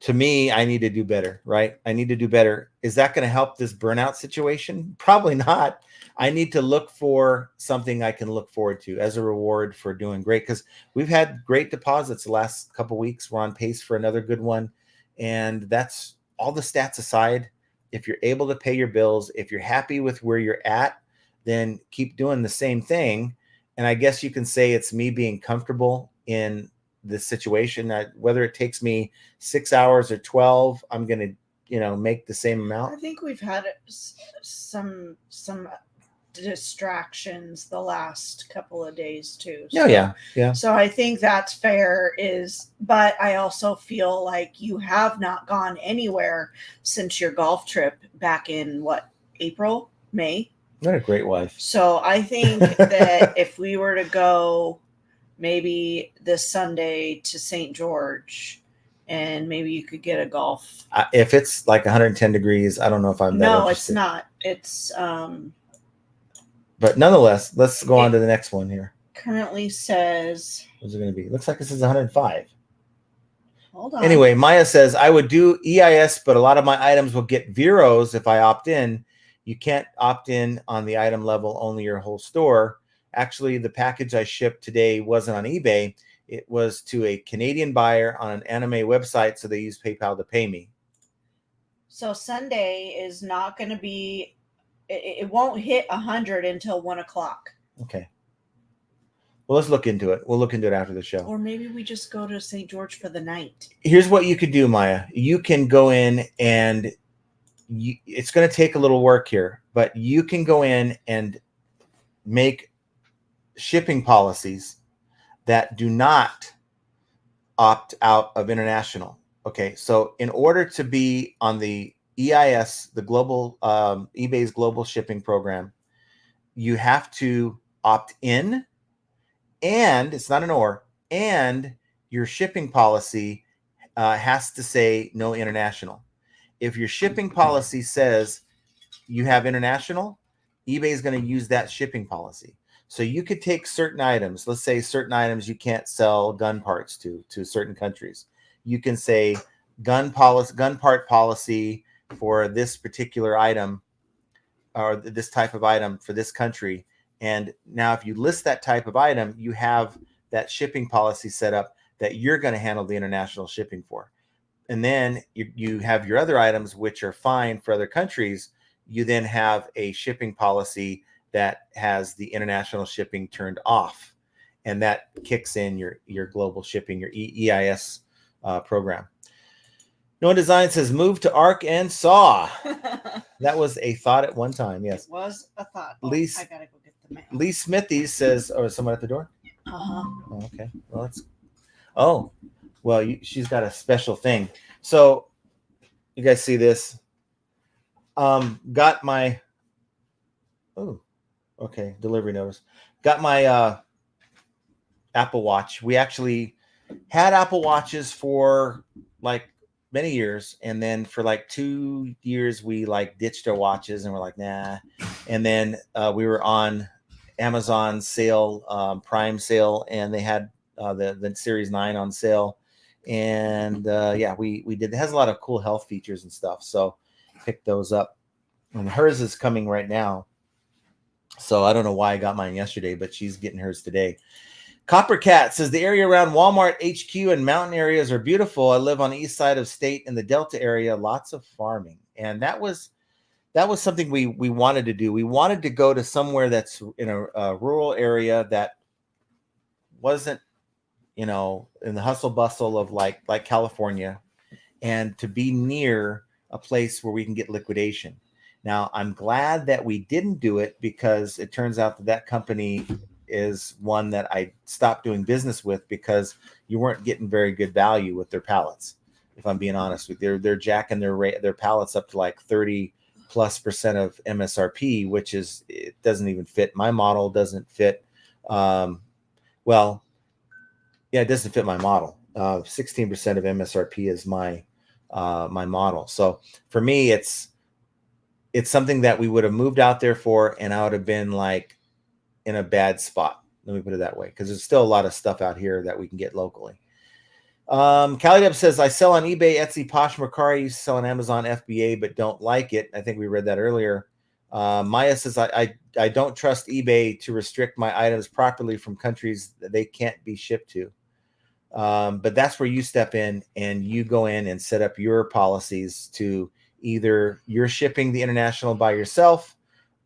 to me, I need to do better, right? I need to do better. Is that going to help this burnout situation? Probably not. I need to look for something I can look forward to as a reward for doing great, because we've had great deposits the last couple of weeks. We're on pace for another good one. And that's all the stats aside. If you're able to pay your bills, if you're happy with where you're at, then keep doing the same thing. And I guess you can say it's me being comfortable in this situation, that whether it takes me 6 hours or 12, I'm going to, make the same amount. I think we've had some distractions the last couple of days too. So, yeah. So I think that's fair, but I also feel like you have not gone anywhere since your golf trip back in April, May. What a great wife. So I think that if we were to go maybe this Sunday to St. George, and maybe you could get a golf. If it's like 110 degrees, I don't know if I'm that interested. It's not. It's but nonetheless, let's go on to the next one here. Currently says, what's it going to be? Looks like it says 105. Hold on. Anyway, Maya says, I would do EIS, but a lot of my items will get Veros if I opt in. You can't opt in on the item level, only your whole store. Actually, the package I shipped today wasn't on eBay. It was to a Canadian buyer on an anime website, so they used PayPal to pay me. So Sunday is not going to be, it won't hit 100 until 1 o'clock. Okay. Well, let's look into it. We'll look into it after the show. Or maybe we just go to St. George for the night. Here's what you could do, Maya. You can go in and it's going to take a little work here, but you can go in and make shipping policies that do not opt out of international. Okay, so in order to be on the EIS, the global eBay's global shipping program, you have to opt in, and it's not an or, and your shipping policy has to say no international. If your shipping policy says you have international, eBay is going to use that shipping policy. So you could take certain items, let's say certain items you can't sell gun parts to certain countries. You can say gun part policy for this particular item, or this type of item for this country. And now if you list that type of item, you have that shipping policy set up that you're going to handle the international shipping for. And then you have your other items, which are fine for other countries. You then have a shipping policy that has the international shipping turned off, and that kicks in your global shipping, your EIS program. Noah Design says, move to Arc and Saw. That was a thought at one time. Yes, it was a thought. I gotta go get the mail. Lee Smithies says, "Oh, is someone at the door?" Oh, okay. Well, she's got a special thing. So, you guys see this? Got my. Oh. Okay, delivery notice. Got my Apple Watch. We actually had Apple Watches for like many years, and then for like 2 years we like ditched our watches and we're like, nah. And then we were on Amazon sale, Prime sale, and they had the Series 9 on sale. And we did. It has a lot of cool health features and stuff, so picked those up. And hers is coming right now. So I don't know why I got mine yesterday, but she's getting hers today. Copper Cat says, the area around Walmart HQ and mountain areas are beautiful. I live on the east side of state in the Delta area, lots of farming. And that was something we wanted to do. We wanted to go to somewhere that's in a rural area that wasn't, in the hustle bustle of like California, and to be near a place where we can get liquidation. Now, I'm glad that we didn't do it, because it turns out that company is one that I stopped doing business with, because you weren't getting very good value with their pallets. If I'm being honest with you, they're jacking their pallets up to like 30+% of MSRP, which it doesn't even fit. My model doesn't fit. It doesn't fit my model. 16% of MSRP is my model. So for me, it's something that we would have moved out there for, and I would have been like in a bad spot. Let me put it that way, because there's still a lot of stuff out here that we can get locally. Calideb says, I sell on eBay, Etsy, Posh, Mercari. I used to sell on Amazon, FBA, but don't like it. I think we read that earlier. Maya says, I don't trust eBay to restrict my items properly from countries that they can't be shipped to. But that's where you step in and you go in and set up your policies to either you're shipping the international by yourself,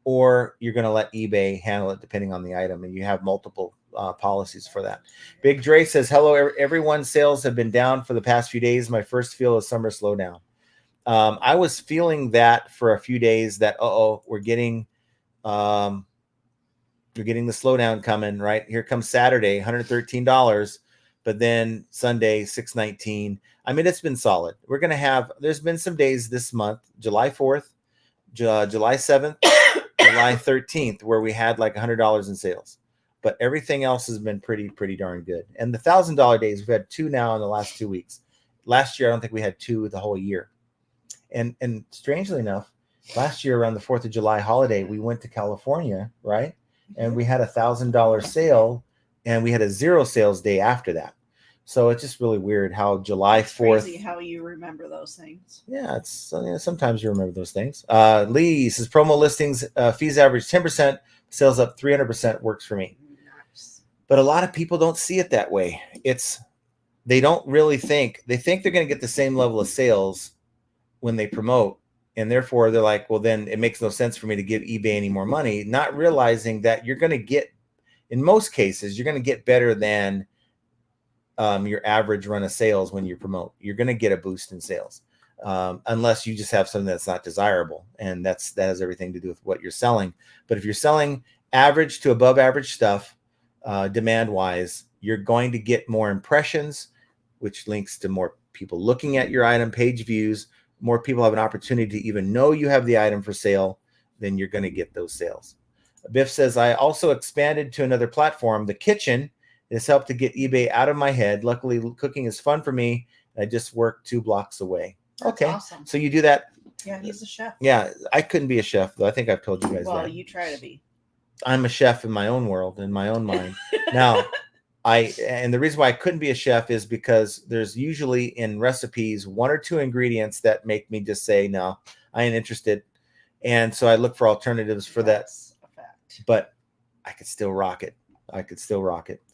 or you're going to let eBay handle it depending on the item. And you have multiple policies for that. Big Dre says, hello, everyone. Sales have been down for the past few days. My first feel of summer slowdown. I was feeling that for a few days that, we're getting the slowdown coming, right? Here comes Saturday, $113. But then Sunday, $619. I mean, it's been solid. We're going to have, there's been some days this month, July 4th, July 7th, July 13th, where we had like $100 in sales. But everything else has been pretty darn good. And the $1,000 days, we've had 2 now in the last 2 weeks. Last year, I don't think we had 2 the whole year. And strangely enough, last year around the 4th of July holiday, we went to California, right? And we had $1,000 sale, and we had a 0 sales day after that. So it's just really weird how July 4th. Crazy how you remember those things. Yeah, it's sometimes you remember those things. Lee says promo listings, fees average 10%, sales up 300% works for me. Nice. But a lot of people don't see it that way. They don't really think. They think they're going to get the same level of sales when they promote. And therefore, they're like, well, then it makes no sense for me to give eBay any more money, not realizing that you're going to get, in most cases, you're going to get better than your average run of sales when you promote. You're going to get a boost in sales, unless you just have something that's not desirable. And that has everything to do with what you're selling. But if you're selling average to above average stuff, demand-wise, you're going to get more impressions, which links to more people looking at your item, page views. More people have an opportunity to even know you have the item for sale, then you're going to get those sales. Biff says, I also expanded to another platform, the kitchen. It has helped to get eBay out of my head. Luckily, cooking is fun for me. I just work 2 blocks away. That's okay. Awesome. So you do that. Yeah, he's a chef. Yeah, I couldn't be a chef, though. I think I've told you guys that. Well, you try to be. I'm a chef in my own world, in my own mind. Now, and the reason why I couldn't be a chef is because there's usually in recipes 1 or 2 ingredients that make me just say, no, I ain't interested. And so I look for alternatives for That's that. A fact. But I could still rock it.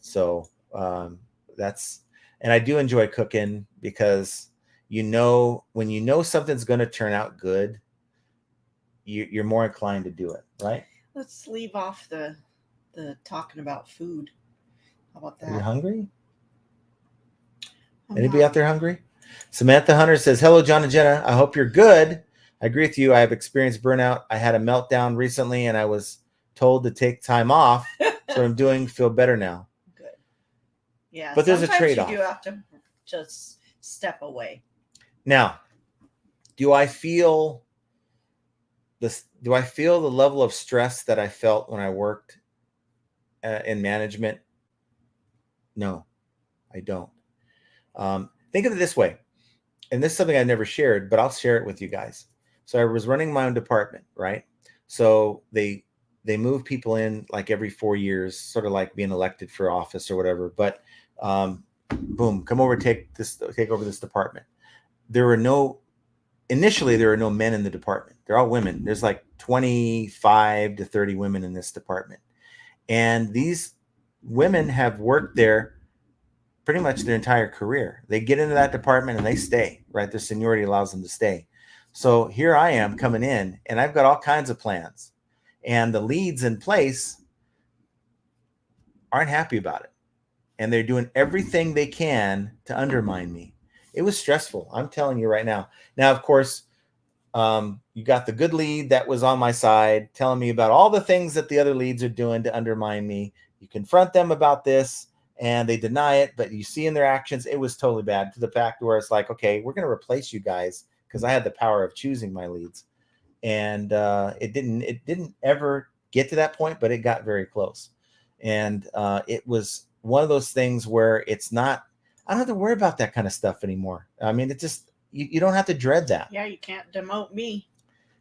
So and I do enjoy cooking because, when you know something's going to turn out good, you're more inclined to do it, right? Let's leave off the talking about food. How about that? Are you hungry? Anybody out there hungry? Samantha Hunter says, hello, John and Jenna. I hope you're good. I agree with you. I have experienced burnout. I had a meltdown recently, and I was told to take time off. So I'm feel better now. Good. Yeah. But there's a trade-off. You do have to just step away. Now, do I feel the level of stress that I felt when I worked in management? No, I don't. Think of it this way, and this is something I never shared, but I'll share it with you guys. So I was running my own department, right? So they move people in like every 4 years, sort of like being elected for office or whatever. But boom, come over, take over this department. Initially there were no men in the department. They're all women. There's like 25 to 30 women in this department. And these women have worked there pretty much their entire career. They get into that department and they stay, right? Their seniority allows them to stay. So here I am coming in, and I've got all kinds of plans. And the leads in place aren't happy about it. And they're doing everything they can to undermine me. It was stressful. I'm telling you right now. Now, of course, you got the good lead that was on my side telling me about all the things that the other leads are doing to undermine me. You confront them about this and they deny it, but you see in their actions, it was totally bad, to the fact where it's like, okay, we're going to replace you guys because I had the power of choosing my leads. And it didn't ever get to that point, but it got very close. And it was one of those things where I don't have to worry about that kind of stuff anymore. I mean, it just, you don't have to dread that. Yeah, you can't demote me.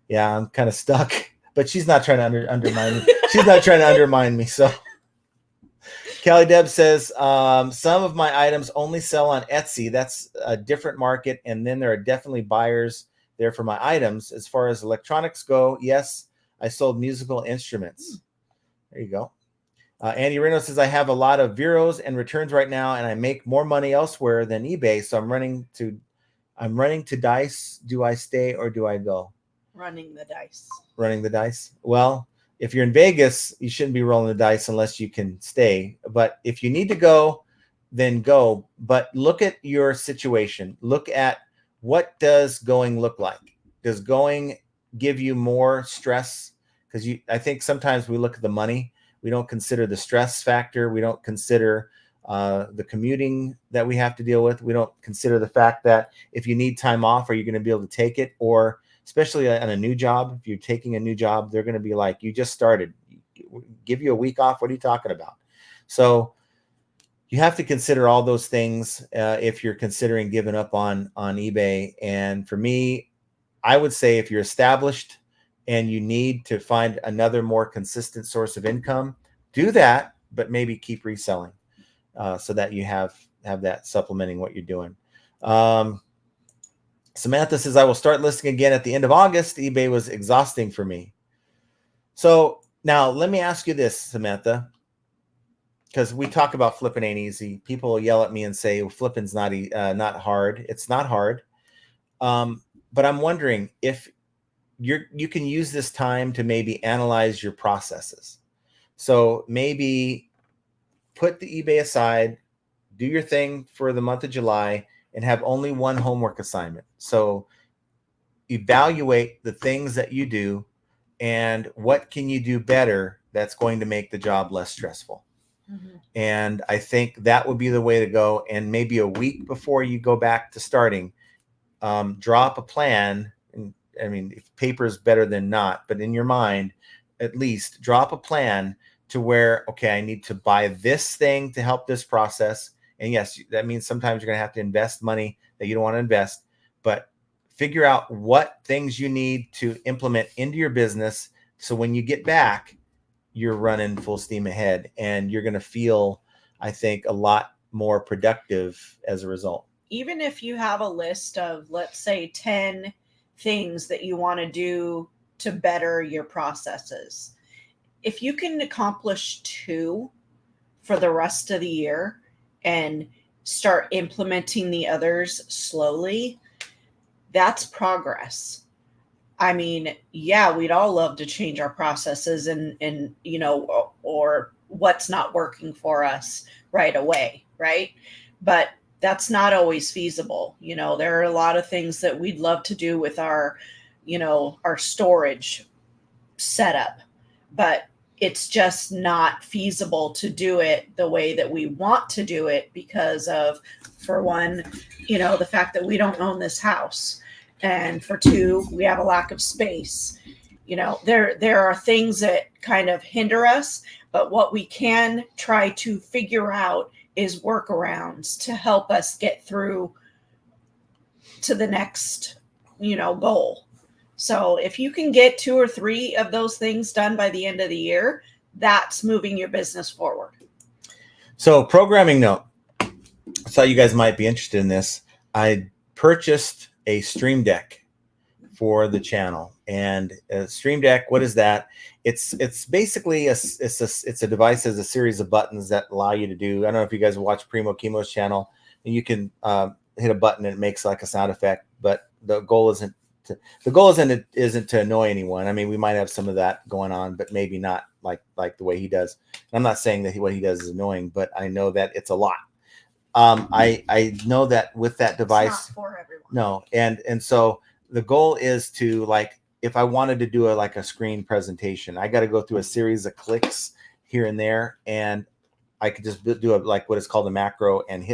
Yeah, I'm kind of stuck. but she's not trying to undermine me. She's not trying to undermine me. So Callie Deb says, some of my items only sell on Etsy. That's a different market. And then there are definitely buyers there for my items. As far as electronics go, yes, I sold musical instruments. There you go. Andy Reno says, I have a lot of Veros and returns right now, and I make more money elsewhere than eBay. So I'm running to dice. Do I stay or do I go? Running the dice. Running the dice. Well, if you're in Vegas, you shouldn't be rolling the dice unless you can stay. But if you need to go, then go. But look at your situation. Look at what does going look like. Does going give you more stress? Because I think sometimes we look at the money. We don't consider the stress factor. We don't consider the commuting that we have to deal with. We don't consider the fact that if you need time off, are you going to be able to take it? Or especially on a new job, if you're taking a new job, they're going to be like, you just started. Give you a week off. What are you talking about? So you have to consider all those things if you're considering giving up on eBay. And for me, I would say if you're established and you need to find another more consistent source of income, do that, but maybe keep reselling so that you have that supplementing what you're doing. Samantha says, I will start listing again at the end of August. eBay was exhausting for me. So now let me ask you this, Samantha, because we talk about flipping ain't easy. People yell at me and say, well, flipping's not hard. It's not hard. But I'm wondering if you can use this time to maybe analyze your processes. So maybe put the eBay aside, do your thing for the month of July, and have only one homework assignment. So evaluate the things that you do and what can you do better that's going to make the job less stressful. Mm-hmm. And I think that would be the way to go. And maybe a week before you go back to starting, drop a plan. And I mean, if paper is better than not, but in your mind, at least drop a plan to where, okay, I need to buy this thing to help this process. And yes, that means sometimes you're going to have to invest money that you don't want to invest, but figure out what things you need to implement into your business. So when you get back, you're running full steam ahead and you're going to feel, I think, a lot more productive as a result. Even if you have a list of, let's say, 10 things that you want to do to better your processes, if you can accomplish 2 for the rest of the year and start implementing the others slowly, that's progress. I mean, yeah, we'd all love to change our processes and you know, or what's not working for us right away, right? But that's not always feasible. You know, there are a lot of things that we'd love to do with our, you know, our storage setup, but it's just not feasible to do it the way that we want to do it because of, for one, you know, the fact that we don't own this house. And for 2, we have a lack of space. You know, there are things that kind of hinder us, but what we can try to figure out is workarounds to help us get through to the next, you know, goal. So if you can get 2 or 3 of those things done by the end of the year, that's moving your business forward. So programming note. I thought you guys might be interested in this. I purchased a Stream Deck for the channel, and a Stream Deck, what is that? It's basically it's a device that has a series of buttons that allow you to do. I don't know if you guys watch Primo Chemo's channel, and you can hit a button and it makes like a sound effect. But the goal isn't to annoy anyone. I mean, we might have some of that going on, but maybe not like the way he does. And I'm not saying that what he does is annoying, but I know that it's a lot. I know that with that device, it's not for everyone. No, and so the goal is to, like, if I wanted to do a screen presentation, I got to go through a series of clicks here and there, and I could just do what is called a macro and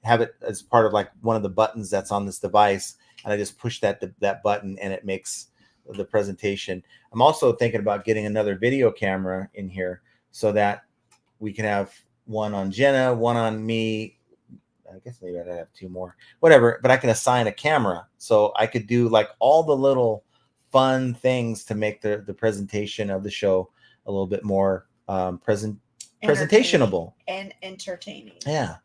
have it as part of like one of the buttons that's on this device, and I just push that button and it makes the presentation. I'm also thinking about getting another video camera in here so that we can have one on Jenna, one on me. I guess maybe I'd have 2 more, whatever, but I can assign a camera so I could do like all the little fun things to make the presentation of the show a little bit more presentationable and entertaining. Yeah.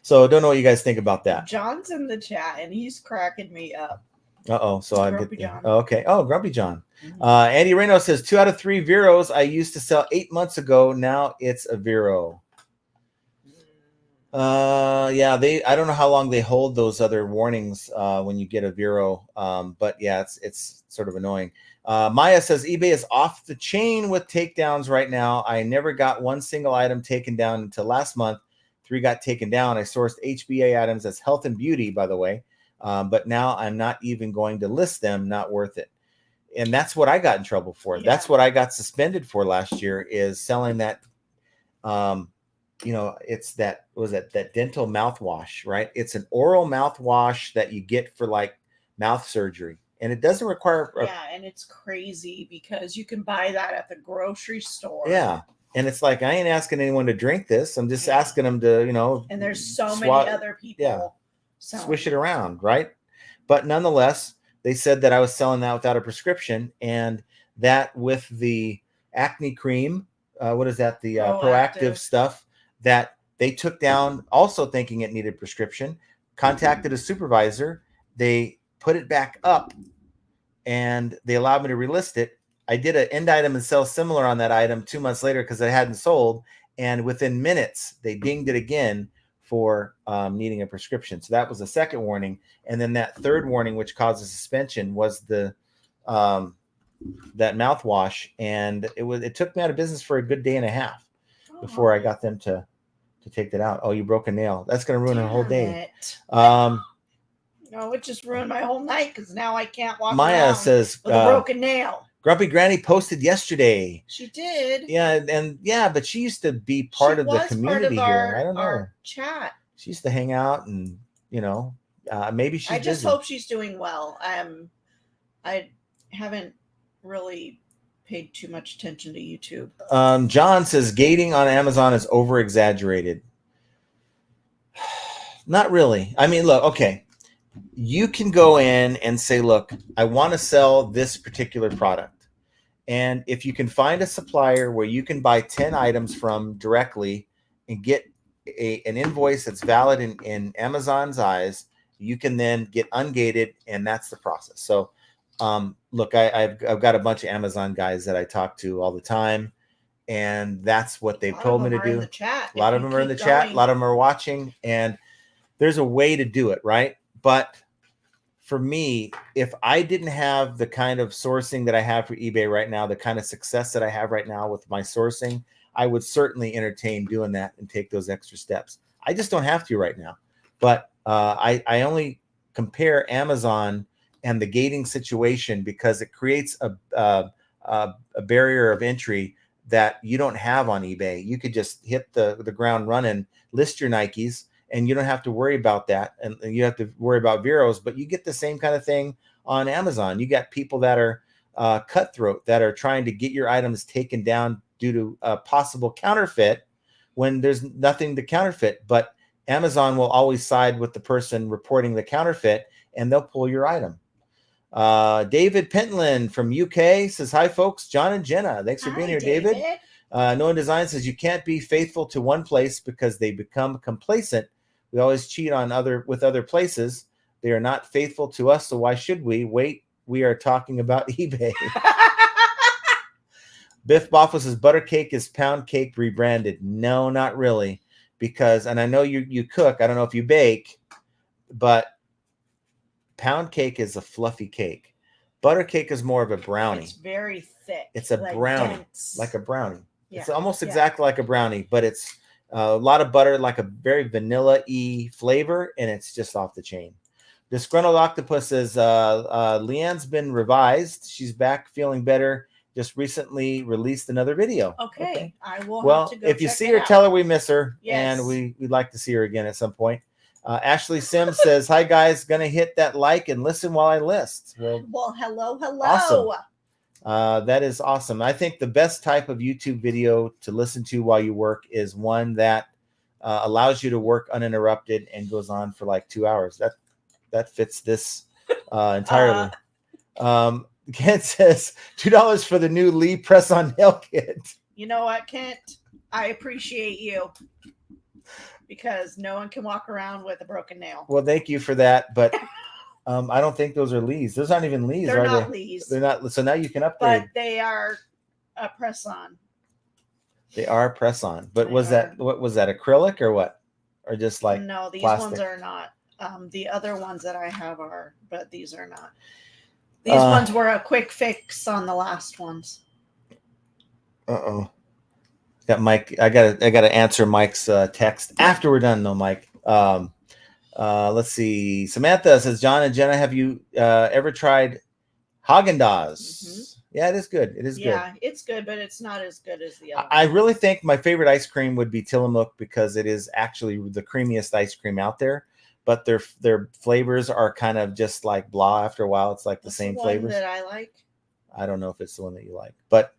So I don't know what you guys think about that. John's in the chat and he's cracking me up. So I get John. Oh, okay. Oh, Grumpy John. Andy Reno says 2 out of 3 Veros I used to sell 8 months ago. Now it's a Vero. Yeah, I don't know how long they hold those other warnings when you get a Vero. But yeah, it's sort of annoying. Maya says eBay is off the chain with takedowns right now. I never got one single item taken down until last month. 3 got taken down. I sourced HBA items as health and beauty, by the way. But now I'm not even going to list them. Not worth it. And that's what I got in trouble for. Yeah. That's what I got suspended for last year, is selling that. It's that dental mouthwash, right? It's an oral mouthwash that you get for like mouth surgery. And it doesn't require. And it's crazy because you can buy that at the grocery store. Yeah. And it's like, I ain't asking anyone to drink this. I'm just asking them to, And there's so many other people. Swish it around, right? But nonetheless, they said that I was selling that without a prescription, and that with the acne cream, what is that? The proactive stuff that they took down, also thinking it needed prescription, contacted a supervisor. They put it back up and they allowed me to relist it. I did an end item and sell similar on that item 2 months later because I hadn't sold. And within minutes, they dinged it again for needing a prescription. So that was the second warning. And then that third warning, which caused a suspension, was the that mouthwash. And it took me out of business for a good day and a half before I got them to take that out. Oh, you broke a nail. That's going to ruin a whole day. No, it just ruined my whole night because now I can't walk Maya around says, with a broken nail. Grumpy Granny posted yesterday. She did. Yeah, but she used to be part of the community here. I don't know. Our chat. She used to hang out and, maybe she's I just busy. hope she's doing well. I haven't really paid too much attention to YouTube. John says gating on Amazon is over exaggerated. Not really. I mean, look, okay. You can go in and say, look, I want to sell this particular product. And if you can find a supplier where you can buy 10 items from directly and get an invoice that's valid in Amazon's eyes, you can then get ungated, and that's the process. So, look, I've got a bunch of Amazon guys that I talk to all the time, and that's what they've told me to do. A lot of them are in the chat. A lot of them are watching, and there's a way to do it, right? But for me, if I didn't have the kind of sourcing that I have for eBay right now, the kind of success that I have right now with my sourcing, I would certainly entertain doing that and take those extra steps. I just don't have to right now. But I only compare Amazon and the gating situation because it creates a barrier of entry that you don't have on eBay. You could just hit the ground running, list your Nikes, and you don't have to worry about that. And you have to worry about Veros, but you get the same kind of thing on Amazon. You got people that are cutthroat, that are trying to get your items taken down due to a possible counterfeit when there's nothing to counterfeit. But Amazon will always side with the person reporting the counterfeit, and they'll pull your item. David Pentland from UK says, hi, folks. John and Jenna. Thanks for being here, David. Noah Design says, you can't be faithful to one place because they become complacent. We always cheat on with other places. They are not faithful to us, so why should we? Wait, we are talking about eBay. Biff Boffo says, butter cake is pound cake rebranded. No, not really. Because, and I know you cook, I don't know if you bake, but pound cake is a fluffy cake. Butter cake is more of a brownie. It's very thick. It's a brownie, dense. Like a brownie. Yeah. It's almost exactly like a brownie, but it's a lot of butter, like a very vanilla-y flavor, and it's just off the chain. Disgruntled Octopus says, Leanne's been revised. She's back feeling better. Just recently released another video. Okay. I will well, have to go if you check see it her, out. tell her we miss her, yes. And we'd like to see her again at some point. Ashley Sims says, hi, guys. Going to hit that like and listen while I list. Well, hello. Awesome. That is awesome. I think the best type of YouTube video to listen to while you work is one that allows you to work uninterrupted and goes on for like 2 hours. That fits this entirely. Kent says $2 for the new Lee press-on nail kit. You know what, Kent? I appreciate you because no one can walk around with a broken nail. Well, thank you for that, but I don't think those are Lees. Those aren't even Lees, They're are not they? Lees. They're not. So now you can upgrade. But they are a press-on. They are press-on. But what was that? Acrylic or what? Or just like no? These plastic? Ones are not. The other ones that I have are, but these are not. These ones were a quick fix on the last ones. Uh-oh. Got Mike. I gotta answer Mike's text after we're done though, Mike. Let's see. Samantha says, John and Jenna, have you ever tried Haagen-Dazs? Mm-hmm. Yeah, it is good. It is good. Yeah, it's good, but it's not as good as the other I really think my favorite ice cream would be Tillamook because it is actually the creamiest ice cream out there. But their flavors are kind of just like blah after a while. It's like the same flavors. That I like. I don't know if it's the one that you like, but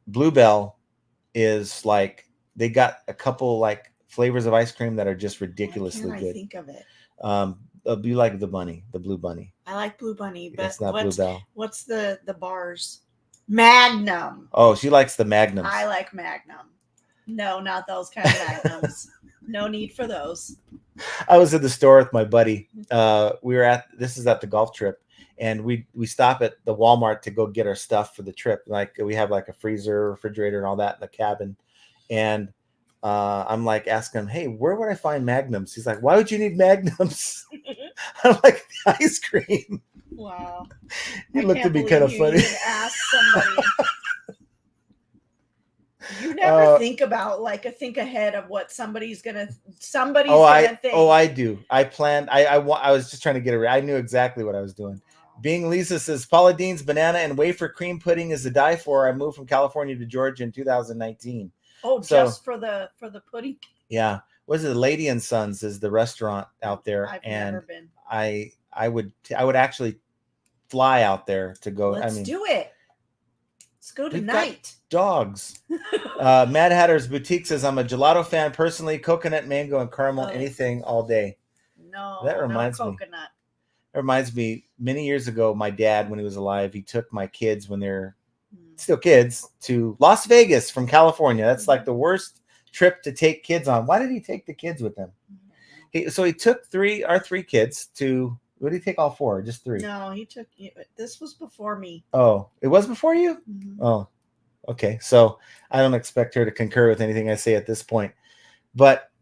Bluebell is like they got a couple like flavors of ice cream that are just ridiculously good. I think of it. You like the Blue Bunny. I like Blue Bunny, but it's not Bluebell. What's the bars? Magnum. Oh, she likes the Magnums. I like Magnum. No, not those kind of Magnums. No need for those. I was at the store with my buddy. This is at the golf trip, and we stop at the Walmart to go get our stuff for the trip. Like we have like a freezer, refrigerator, and all that in the cabin. And I'm like asking him, hey, where would I find Magnums? He's like, why would you need Magnums? I'm like, ice cream. Wow. He looked at me kind of funny. You ask somebody. You never think about think ahead of what somebody's gonna think. Oh, I do. I planned. I was just trying to get it. I knew exactly what I was doing. Being Lisa says, Paula Deen's banana and wafer cream pudding is to die for. I moved from California to Georgia in 2019. Oh, so, just for the pudding. Yeah, was it Lady and Sons is the restaurant out there? I've never been. I would actually fly out there to go. Let's do it. Let's go tonight. Dogs. Mad Hatter's Boutique says, I'm a gelato fan personally. Coconut, mango, and caramel, anything all day. No, that reminds me. Coconut. It reminds me, many years ago, my dad, when he was alive, he took my kids when they're still kids to Las Vegas from California. That's like the worst trip to take kids on. Why did he take the kids with him? He took our three kids to. What did he take all four? Just three? No, he took. This was before me. Oh, it was before you? Mm-hmm. Oh, okay. So I don't expect her to concur with anything I say at this point, but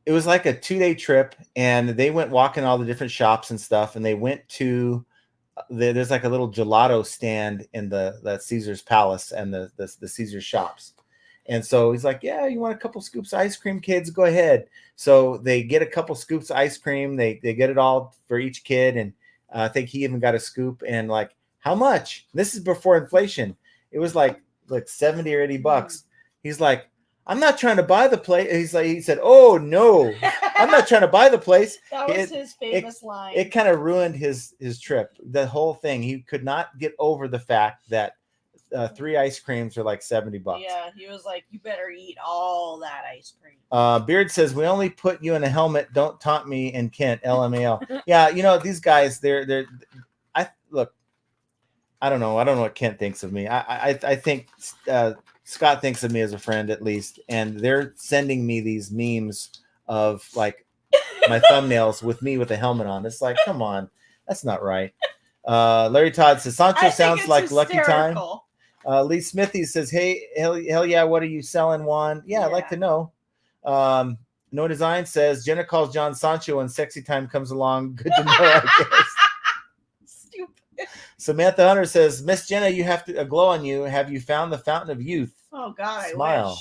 it was like a 2-day trip, and they went walking all the different shops and stuff, and they went to. There's like a little gelato stand in the Caesar's Palace and the Caesar's shops. And so he's like, yeah, you want a couple scoops of ice cream, kids? Go ahead. So they get a couple scoops of ice cream. They get it all for each kid. And I think he even got a scoop. And like, how much? This is before inflation. It was like 70 or 80 bucks. He's like, I'm not trying to buy the place. He said, oh no, I'm not trying to buy the place. That was his famous line. It kind of ruined his trip. The whole thing. He could not get over the fact that 3 ice creams are like 70 bucks. Yeah, he was like, you better eat all that ice cream. Beard says, we only put you in a helmet. Don't taunt me in Kent. LMAO. Yeah, these guys, I don't know what Kent thinks of me. I think Scott thinks of me as a friend at least, and they're sending me these memes of like my thumbnails with me with a helmet on. It's like, come on, that's not right. Larry Todd says, Sancho sounds like hysterical. Lucky Time. Lee Smithy says, hey, hell yeah, what are you selling, Juan? Yeah, I'd like to know. No Design says, Jenna calls John Sancho when sexy time comes along. Good to know, I guess. Stupid. Samantha Hunter says, Miss Jenna, you have a glow on you. Have you found the fountain of youth? Oh, God, Smile.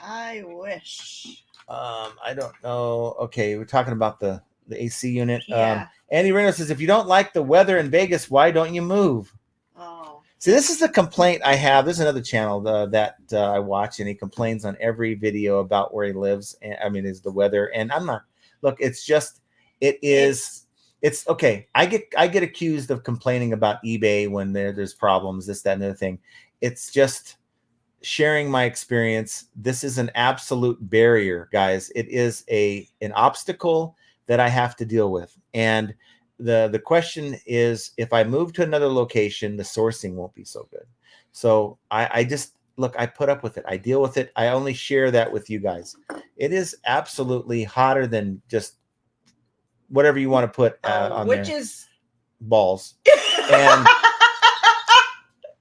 I wish. I don't know. Okay, we're talking about the AC unit. Yeah. Andy Reno says, if you don't like the weather in Vegas, why don't you move? Oh. See, this is the complaint I have. There's another channel that I watch, and he complains on every video about where he lives. And I mean, is the weather. And I'm not. Look, it's okay. I get accused of complaining about eBay when there's problems, this, that, and the other thing. It's just sharing my experience. This is an absolute barrier, guys. It is an obstacle that I have to deal with. And the question is, if I move to another location, the sourcing won't be so good. So I just, look, I put up with it. I deal with it. I only share that with you guys. It is absolutely hotter than just whatever you want to put on which there. Is balls.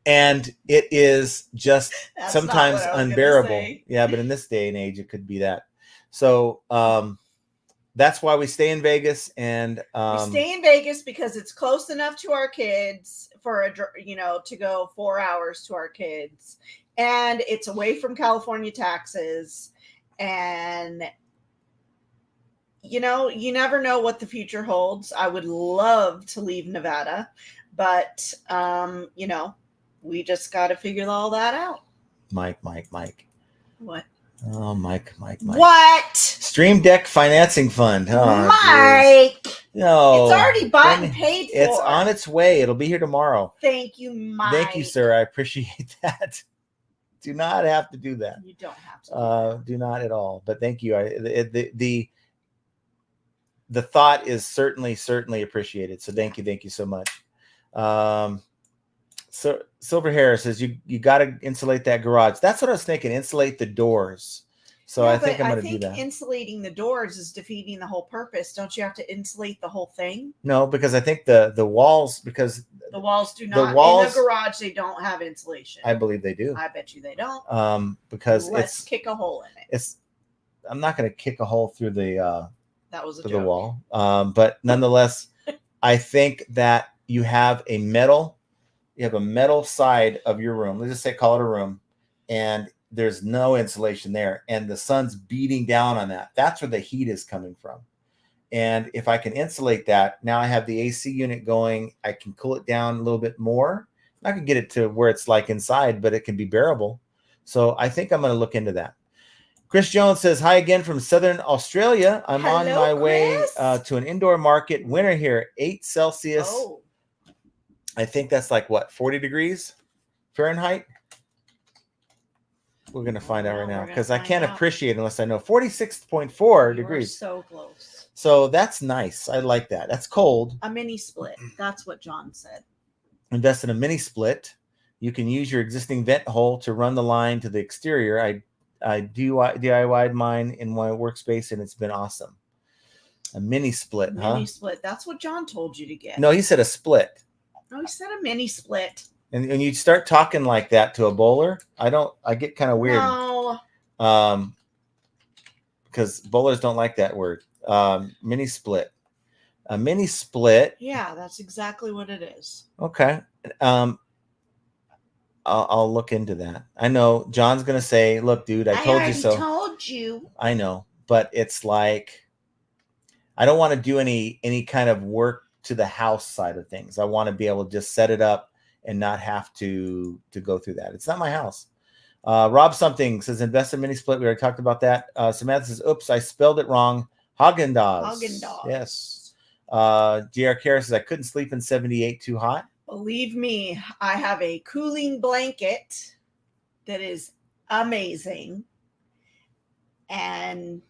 And it is just sometimes unbearable. Yeah, but in this day and age, it could be that. So that's why we stay in Vegas, and we stay in Vegas because it's close enough to our kids for to go 4 hours to our kids, and it's away from California taxes, and you never know what the future holds. I would love to leave Nevada, but we just got to figure all that out. Mike. What? Oh, Mike. What? Stream Deck Financing Fund. Oh, Mike. Geez. No. It's already bought and paid for. It's on its way. It'll be here tomorrow. Thank you, Mike. Thank you, sir. I appreciate that. Do not have to do that. You don't have to. Do not at all. But thank you. The thought is certainly appreciated. So thank you so much. So Silver Hair says you got to insulate that garage. That's what I was thinking. Insulate the doors. So yeah, I think I'm going to do that. Insulating the doors is defeating the whole purpose. Don't you have to insulate the whole thing? No, because I think the walls, because the walls do not. In the garage, they don't have insulation. I believe they do. I bet you they don't. Because let's kick a hole in it. I'm not going to kick a hole through the that was the wall. But nonetheless, I think that you have a metal side of your room. Let's just say, call it a room, and there's no insulation there, and the sun's beating down on that. That's where the heat is coming from. And if I can insulate that, now I have the AC unit going. I can cool it down a little bit more. I can get it to where it's like inside, but it can be bearable. So I think I'm going to look into that. Chris Jones says, hi again from Southern Australia. I'm on my way to an indoor market. Winter here, 8 Celsius. Oh. I think that's like what, 40 degrees Fahrenheit? We're going to find out right now, because I can't appreciate it unless I know. 46.4 degrees. So close. So that's nice. I like that. That's cold. A mini split. That's what John said. Invest in a mini split. You can use your existing vent hole to run the line to the exterior. I DIY'd mine in my workspace, and it's been awesome. A mini split, huh? Mini split. That's what John told you to get. No, he said a split. No, he said a mini split. And you start talking like that to a bowler, I get kind of weird. No. Because bowlers don't like that word. Mini split. A mini split. Yeah, that's exactly what it is. Okay. I'll look into that. I know John's going to say, look, dude, I told you so. I told you. I know, but it's like, I don't want to do any kind of work to the house side of things. I want to be able to just set it up and not have to go through that. It's not my house. Rob something says, invest in mini split. We already talked about that. Samantha says, oops, I spelled it wrong. Haagen-Dazs. Yes. GR Kara says, I couldn't sleep in 78, too hot. Believe me, I have a cooling blanket that is amazing. And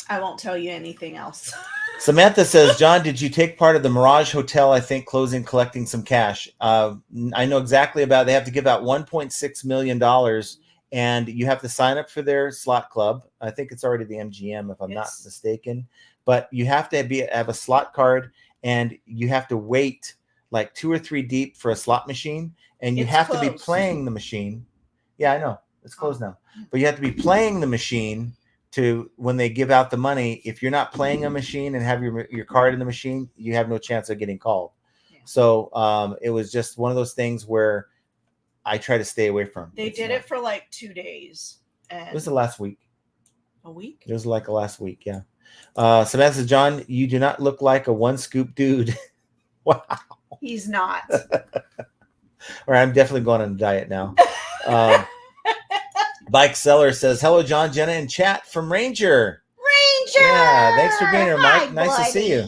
I won't tell you anything else. Samantha says, John, did you take part of the Mirage Hotel, I think, closing, collecting some cash? I know exactly about it. They have to give out $1.6 million, and you have to sign up for their slot club. I think it's already the MGM, if I'm not mistaken. But you have to have a slot card, and you have to wait like 2 or 3 deep for a slot machine, and you have to be playing the machine. Yeah, I know. It's closed now. But you have to be playing the machine to when they give out the money. If you're not playing a machine and have your card in the machine, you have no chance of getting called. Yeah. So it was just one of those things where I try to stay away from. They did it for like 2 days. And it was the last week. A week? It was like the last week, yeah. Samantha says, John, you do not look like a one scoop dude. Wow. He's not. Or I'm definitely going on a diet now. Bike Seller says, hello, John, Jenna, and chat from Ranger. Yeah, thanks for being here, Mike. Nice to see you.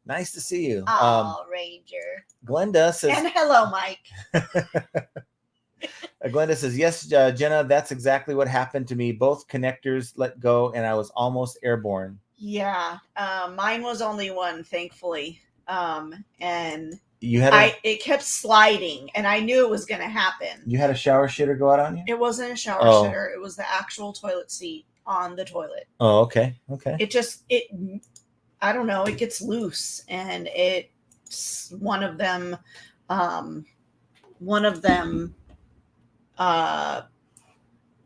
Nice to see you. Oh, Ranger. Glenda says, and hello, Mike. Glenda says, yes, Jenna, that's exactly what happened to me. Both connectors let go, and I was almost airborne. Yeah. Mine was only one, thankfully. And you had it kept sliding, and I knew it was going to happen. You had a shower shitter go out on you? It wasn't a shower shitter. It was the actual toilet seat on the toilet. Oh, okay. Okay. I don't know. It gets loose, and it's one of them.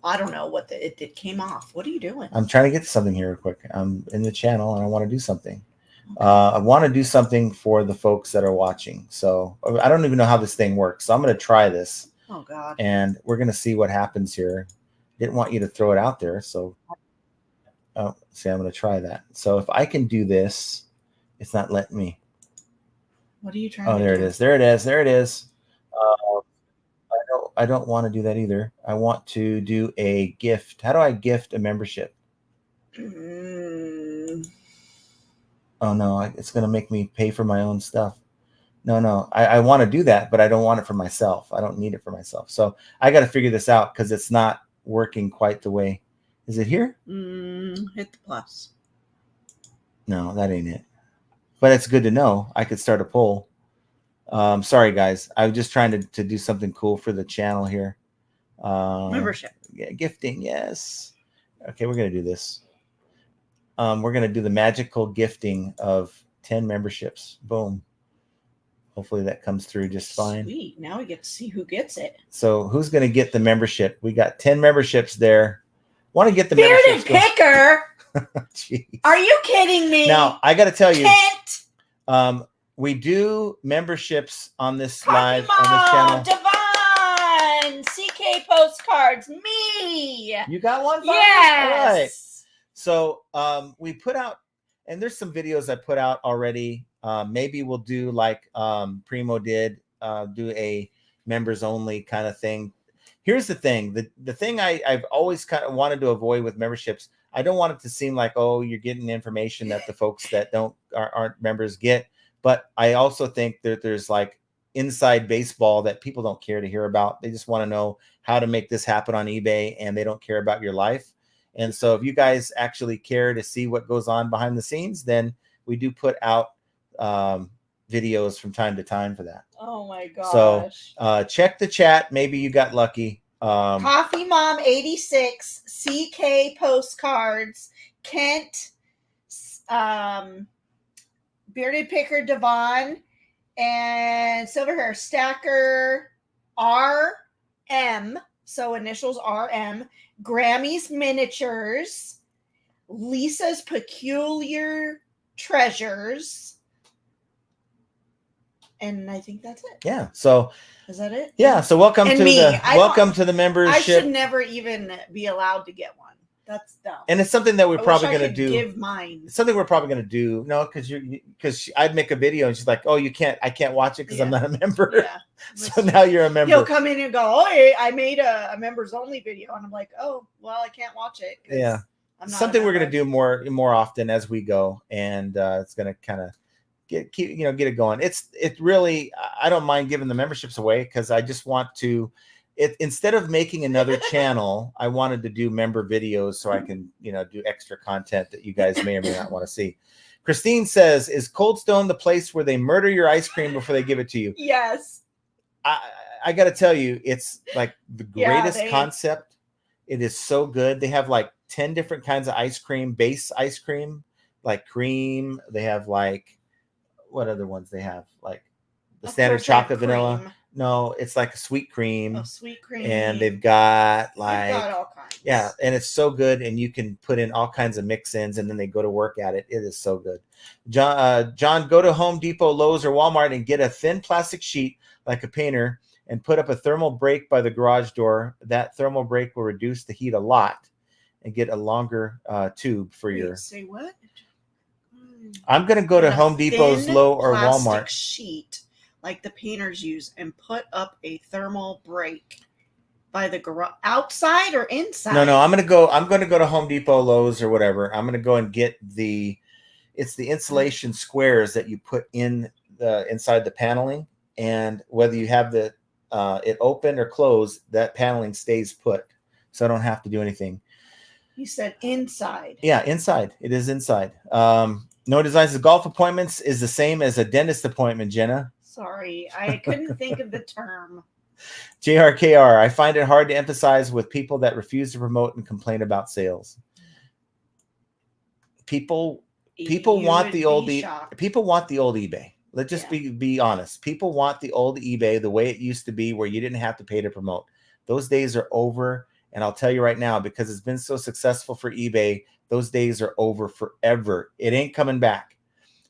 I don't know what it came off. What are you doing? I'm trying to get to something here real quick. I'm in the channel and I want to do something. Okay. I want to do something for the folks that are watching. So I don't even know how this thing works. So I'm going to try this. Oh God. And we're going to see what happens here. Didn't want you to throw it out there. So, I'm going to try that. So if I can do this, it's not letting me. What are you trying to do? Oh, there it is. There it is. There it is. I don't want to do that either. I want to do a gift. How do I gift a membership? Oh no, it's going to make me pay for my own stuff. No, I want to do that, but I don't want it for myself. I don't need it for myself. So I got to figure this out because it's not working quite the way. Is it here? Hit the plus. No, that ain't it. But it's good to know. I could start a poll. Sorry, guys. I was just trying to do something cool for the channel here. Membership. Yeah, gifting. Yes. Okay, we're going to do this. We're going to do the magical gifting of 10 memberships. Boom. Hopefully that comes through just fine. Sweet. Now we get to see who gets it. So who's going to get the membership? We got 10 memberships there. Want to get the Bearded Picker? Jeez. Are you kidding me? Now, I got to tell you. Kent. We do memberships on this Coffee live Mom, on this channel. Devon, CK postcards, me. You got one? Yes. All right. So we put out, and there's some videos I put out already. Maybe we'll do like Primo did, do a members only kind of thing. Here's the thing. The thing I've always kind of wanted to avoid with memberships, I don't want it to seem like, oh, you're getting information that the folks that aren't members get. But I also think that there's like inside baseball that people don't care to hear about. They just want to know how to make this happen on eBay, and they don't care about your life. And so if you guys actually care to see what goes on behind the scenes, then we do put out videos from time to time for that. Oh my gosh. So check the chat. Maybe you got lucky. Coffee Mom 86, CK postcards, Kent, Bearded Picker Devon, and Silver Hair Stacker RM, so initials RM, Grammy's Miniatures, Lisa's Peculiar Treasures, and I think that's it. Yeah. So is that it? Yeah. So welcome to the membership. I should never even be allowed to get one. That's dumb. And it's something that we're probably going to do. Give mine. It's something we're probably going to do. No, because I'd make a video and she's like, "Oh, I can't watch it because I'm not a member." Yeah. So now you're a member. He'll come in and go, "Oh, I made a members only video," and I'm like, "Oh, well, I can't watch it." Yeah. Something we're going to do more often as we go, and it's going to kind of get it going. It really, I don't mind giving the memberships away because I just want to. Instead of making another channel, I wanted to do member videos so I can, do extra content that you guys may or may not want to see. Christine says, "Is Cold Stone the place where they murder your ice cream before they give it to you?" Yes. I got to tell you, it's like the greatest concept. It is so good. They have like 10 different kinds of ice cream, base ice cream, like cream. They have like, what other ones they have? Like the standard chocolate vanilla. No, it's like a sweet cream. Oh, sweet cream. And they've got all kinds. Yeah, and it's so good, and you can put in all kinds of mix-ins, and then they go to work at it. It is so good. John, go to Home Depot, Lowe's, or Walmart and get a thin plastic sheet like a painter and put up a thermal break by the garage door. That thermal break will reduce the heat a lot and get a longer tube for your. Say what? I'm going to go to Home Depot's, Lowe's, or Walmart. Sheet like the painters use and put up a thermal break by the garage, outside or inside? No, I'm going to go to Home Depot, Lowe's, or whatever. I'm going to go and get it's the insulation squares that you put in inside the paneling, and whether you have it open or closed, that paneling stays put. So I don't have to do anything. You said inside. Yeah, inside. It is inside. No designs of golf appointments is the same as a dentist appointment, Jenna. Sorry, I couldn't think of the term. JRKR, I find it hard to emphasize with people that refuse to promote and complain about sales. People want the old eBay. Let's just be honest. People want the old eBay the way it used to be, where you didn't have to pay to promote. Those days are over. And I'll tell you right now, because it's been so successful for eBay, those days are over forever. It ain't coming back.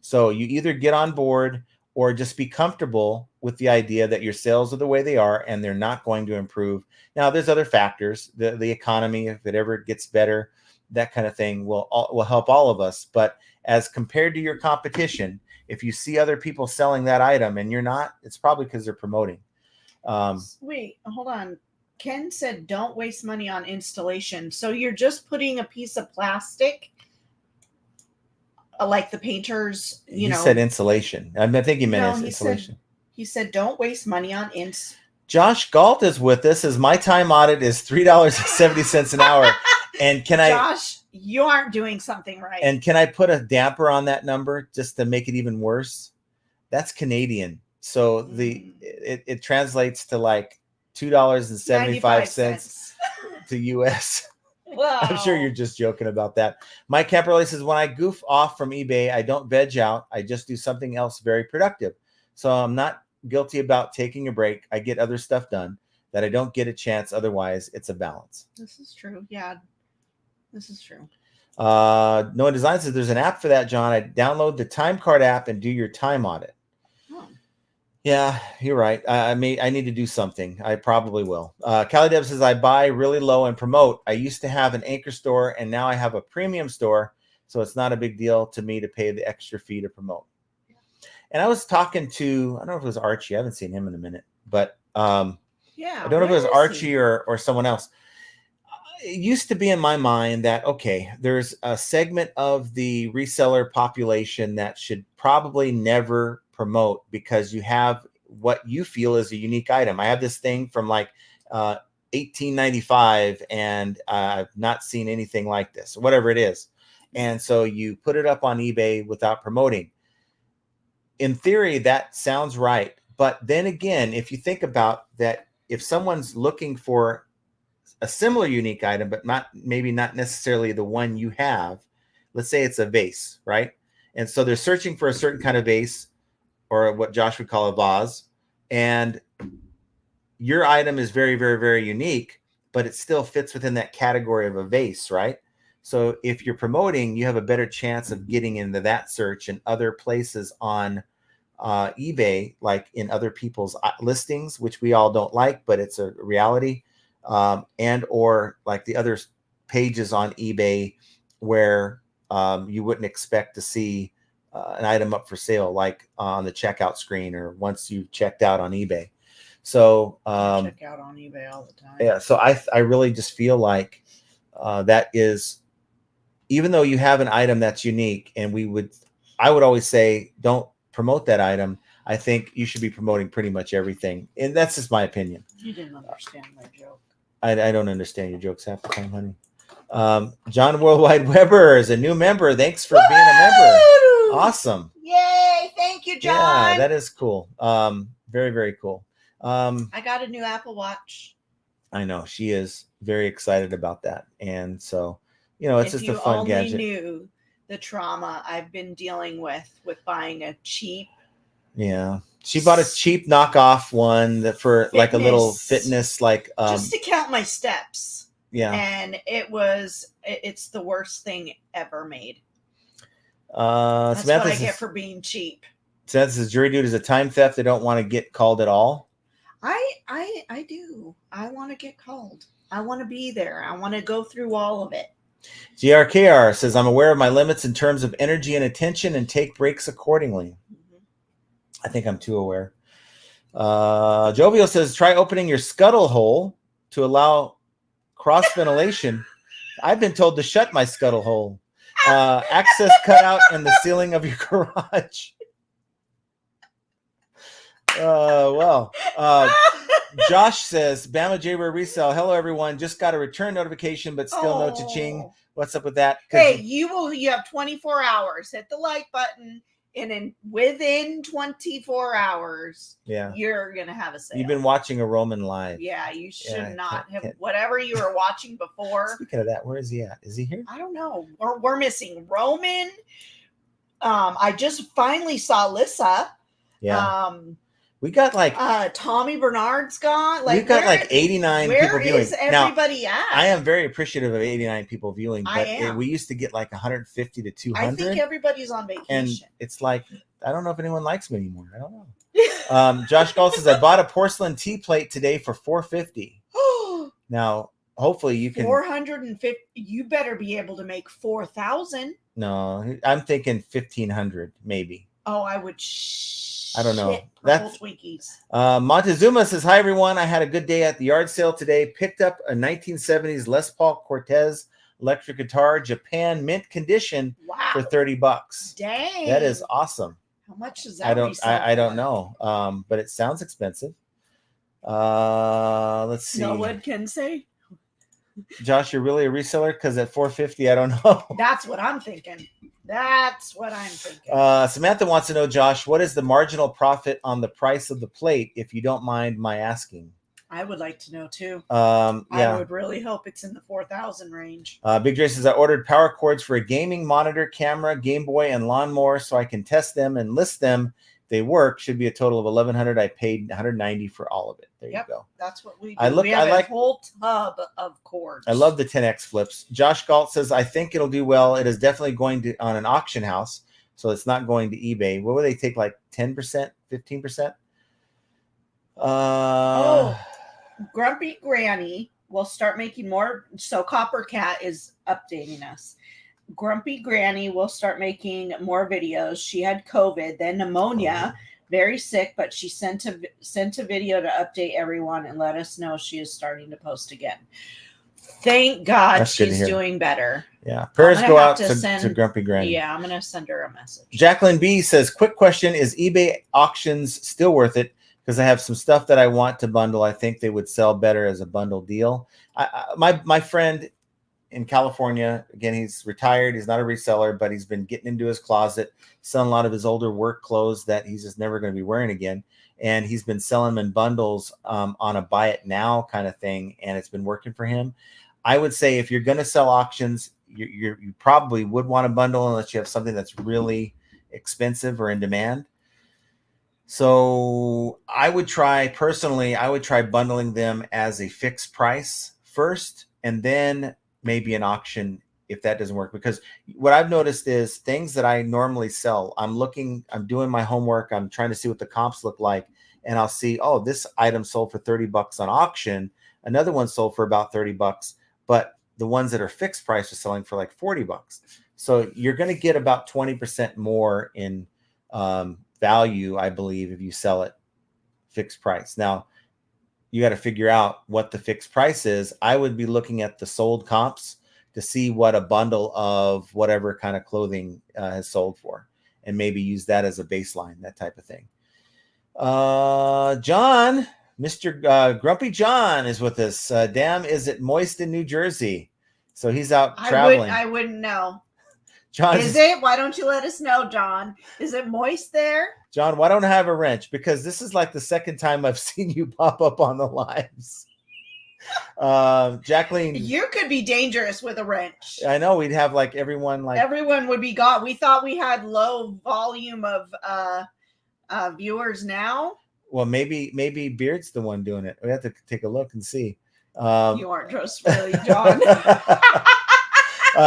So you either get on board or just be comfortable with the idea that your sales are the way they are and they're not going to improve. Now, there's other factors. The economy, if it ever gets better, that kind of thing will help all of us. But as compared to your competition, if you see other people selling that item and you're not, it's probably because they're promoting. Wait, hold on. Ken said, don't waste money on installation. So you're just putting a piece of plastic, like the painters, you know. Said insulation. I think he meant insulation. He said, don't waste money on Josh Galt is with us. As my time audit is $3.70 an hour. And Josh, you aren't doing something right. And can I put a damper on that number just to make it even worse? That's Canadian. So it translates to like $2.75 to US. Wow. I'm sure you're just joking about that. Mike Kemperley says, when I goof off from eBay, I don't veg out. I just do something else very productive. So I'm not guilty about taking a break. I get other stuff done that I don't get a chance. Otherwise, it's a balance. This is true. Yeah, this is true. Noah Design says, there's an app for that, John. I download the time card app and do your time audit. Yeah, you're right. I need to do something. I probably will. Callie Deb says, I buy really low and promote. I used to have an anchor store and now I have a premium store. So it's not a big deal to me to pay the extra fee to promote. And I was talking to, I don't know if it was Archie. I haven't seen him in a minute, but I don't know if it was Archie or someone else. It used to be in my mind that, okay, there's a segment of the reseller population that should probably never promote because you have what you feel is a unique item. I have this thing from like 1895 and I've not seen anything like this, whatever it is. And so you put it up on eBay without promoting. In theory, that sounds right. But then again, if you think about that, if someone's looking for a similar unique item, but maybe not necessarily the one you have, let's say it's a vase, right? And so they're searching for a certain kind of vase, or what Josh would call a vase, and your item is very, very, very unique, but it still fits within that category of a vase, right? So if you're promoting, you have a better chance of getting into that search and other places on eBay, like in other people's listings, which we all don't like, but it's a reality, and or like the other pages on eBay where you wouldn't expect to see an item up for sale, like on the checkout screen or once you've checked out on eBay. So check out on eBay all the time. Yeah. So I really just feel like that is, even though you have an item that's unique, and I would always say, don't promote that item. I think you should be promoting pretty much everything. And that's just my opinion. You didn't understand my joke. I don't understand your jokes half the time, honey. John Worldwide Weber is a new member. Thanks for being a member. Awesome. Yay. Thank you, John. Yeah, that is cool. Very, very cool. I got a new Apple Watch. I know she is very excited about that. And so, it's just a fun gadget. If you only knew the trauma I've been dealing with buying a cheap. Yeah. She bought a cheap knockoff one that for fitness, like a little fitness, like just to count my steps. Yeah. And it's the worst thing ever made. That's what I get for being cheap. Samantha says, jury dude is a time theft. They don't want to get called at all. I do. I want to get called. I want to be there. I want to go through all of it. GRKR says, I'm aware of my limits in terms of energy and attention and take breaks accordingly. Mm-hmm. I think I'm too aware. Jovial says, try opening your scuttle hole to allow cross ventilation. I've been told to shut my scuttle hole. Access cutout in the ceiling of your garage. Josh says, Bama Jaber resell. Hello, everyone. Just got a return notification, but still no cha-ching. What's up with that? Hey, you have 24 hours. Hit the like button, and within 24 hours, you're gonna have a sale. You've been watching a Roman live. Yeah, you should not have whatever you were watching before. Speaking of that, where is he at? Is he here? I don't know. We're missing Roman. I just finally saw Lissa. Yeah. We got like Tommy Bernard's gone. Like we've got like 89 people viewing. Where is everybody now, at? I am very appreciative of 89 people viewing, but we used to get like 150 to 200. I think everybody's on vacation. And it's like, I don't know if anyone likes me anymore. I don't know. Josh Gall says, I bought a porcelain tea plate today for $450. Now, hopefully you can 450. You better be able to make 4,000. No, I'm thinking 1,500 maybe. Oh, I would. I don't know. That's Twinkies. Montezuma says, hi, everyone. I had a good day at the yard sale today. Picked up a 1970s Les Paul Cortez electric guitar, Japan mint condition for $30. Dang. That is awesome. How much is that? I don't know. But it sounds expensive. Let's see. No one can say. Josh, you're really a reseller? Because at $450, I don't know. That's what I'm thinking. Samantha wants to know, Josh, what is the marginal profit on the price of the plate, if you don't mind my asking? I would like to know too. I would really hope it's in the 4,000 range. Big Dre says, I ordered power cords for a gaming monitor, camera, Game Boy, and lawnmower so I can test them and list them. If they work, should be a total of $1,100. I paid $190 for all of it. There you go. That's what we do. We have a whole tub of cords. I love the 10X flips. Josh Galt says, I think it'll do well. It is definitely going to on an auction house, so it's not going to eBay. What would they take, like 10%, 15%? Grumpy Granny will start making more. So Copper Cat is updating us. Grumpy Granny will start making more videos. She had COVID, then pneumonia, very sick, but she sent a video to update everyone and let us know she is starting to post again. Thank God she's doing better. Yeah. Prayers go out to Grumpy Granny. Yeah, I'm going to send her a message. Jacqueline B says, quick question, is eBay auctions still worth it? Because I have some stuff that I want to bundle. I think they would sell better as a bundle deal. My friend in California, again, he's retired. He's not a reseller, but he's been getting into his closet, selling a lot of his older work clothes that he's just never going to be wearing again. And he's been selling them in bundles on a buy it now kind of thing. And it's been working for him. I would say if you're going to sell auctions, you probably would want a bundle unless you have something that's really expensive or in demand. So I would try bundling them as a fixed price first, and then maybe an auction if that doesn't work. Because what I've noticed is things that I normally sell, I'm doing my homework, I'm trying to see what the comps look like, and I'll see, oh, this item sold for $30 on auction, another one sold for about $30, but the ones that are fixed price are selling for like $40. So you're going to get about 20% more in value, I believe, if you sell it fixed price. Now, you got to figure out what the fixed price is. I would be looking at the sold comps to see what a bundle of whatever kind of clothing has sold for, and maybe use that as a baseline, that type of thing. John, Mr. Grumpy John is with us. Damn, is it moist in New Jersey? So he's out traveling. I wouldn't know. John, is it? Why don't you let us know, John? Is it moist there? John, why don't I have a wrench? Because this is like the second time I've seen you pop up on the lives. Jacqueline, you could be dangerous with a wrench. I know we'd have like everyone would be gone. We thought we had low volume of viewers now. Well, maybe Beard's the one doing it. We have to take a look and see. You aren't trustworthy, John.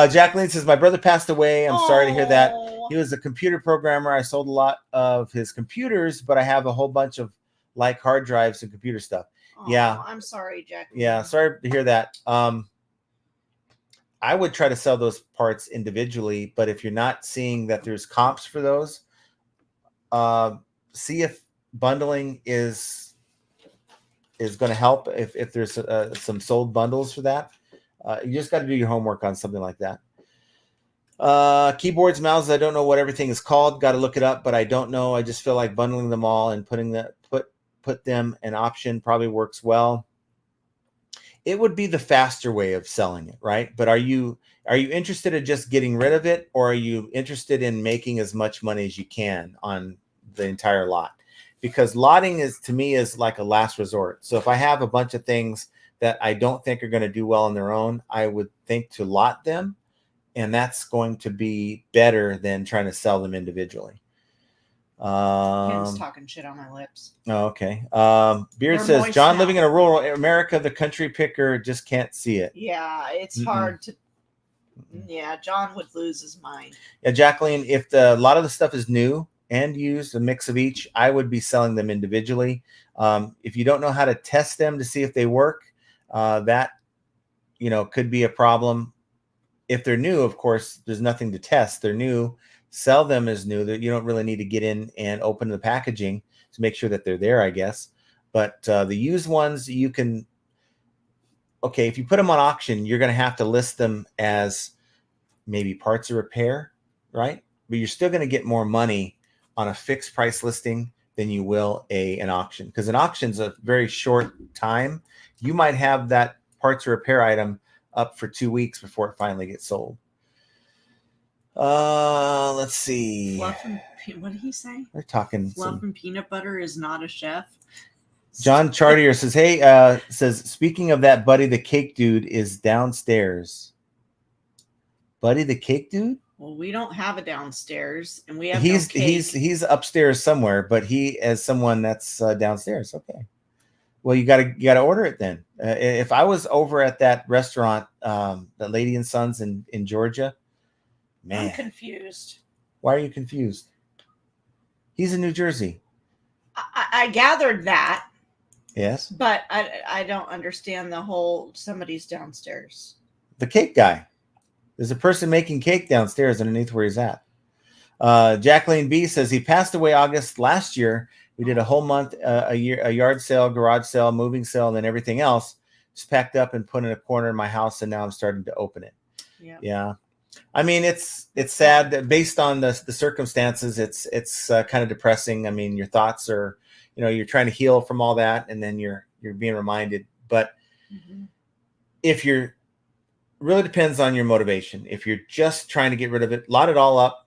Jacqueline says, my brother passed away. I'm sorry to hear that. He was a computer programmer. I sold a lot of his computers, but I have a whole bunch of like hard drives and computer stuff. Yeah. I'm sorry, Jacqueline. Yeah. Sorry to hear that. I would try to sell those parts individually, but if you're not seeing that there's comps for those, see if bundling is going to help. If there's some sold bundles for that. You just got to do your homework on something like that. Keyboards, mouses, I don't know what everything is called. Got to look it up, but I don't know. I just feel like bundling them all and put put them an option, probably works well. It would be the faster way of selling it, right? But are you interested in just getting rid of it, or are you interested in making as much money as you can on the entire lot? Because lotting is, to me, is like a last resort. So if I have a bunch of things that I don't think are going to do well on their own, I would think to lot them, and that's going to be better than trying to sell them individually. Ken's talking shit on my lips. Oh, okay. Beard says, John, living in a rural America, the country picker just can't see it. Yeah, it's hard to. Yeah, John would lose his mind. Yeah, Jacqueline, if a lot of the stuff is new and used, a mix of each, I would be selling them individually. If you don't know how to test them to see if they work, that could be a problem. If they're new, of course, there's nothing to test. They're new. Sell them as new. That you don't really need to get in and open the packaging to make sure that they're there, I guess. But the used ones, you can. Okay, if you put them on auction, you're going to have to list them as maybe parts of repair, right? But you're still going to get more money on a fixed price listing than you will an auction, because an auction's a very short time. You might have that parts of repair item up for 2 weeks before it finally gets sold. Let's see. Fluff and what did he say? They're talking. Fluff and peanut butter is not a chef. John Chartier says, "Hey, speaking of that, Buddy the Cake Dude is downstairs." Buddy the Cake Dude? Well, we don't have a downstairs, and we have he's upstairs somewhere, but he has someone that's downstairs. Okay. Well, you gotta order it then. If I was over at that restaurant, the Lady and Sons in Georgia, man, I'm confused. Why are you confused? He's in New Jersey. I gathered that. Yes. But I don't understand the whole somebody's downstairs. The cake guy. There's a person making cake downstairs underneath where he's at. Jacqueline B says he passed away August last year. We did a whole month, a yard sale, garage sale, moving sale, and then everything else just packed up and put in a corner in my house, and now I'm starting to open it. Yeah. I mean, it's sad that based on the circumstances, it's kind of depressing. I mean, your thoughts are, you're trying to heal from all that, and then you're being reminded. But if you're really depends on your motivation. If you're just trying to get rid of it, lot it all up,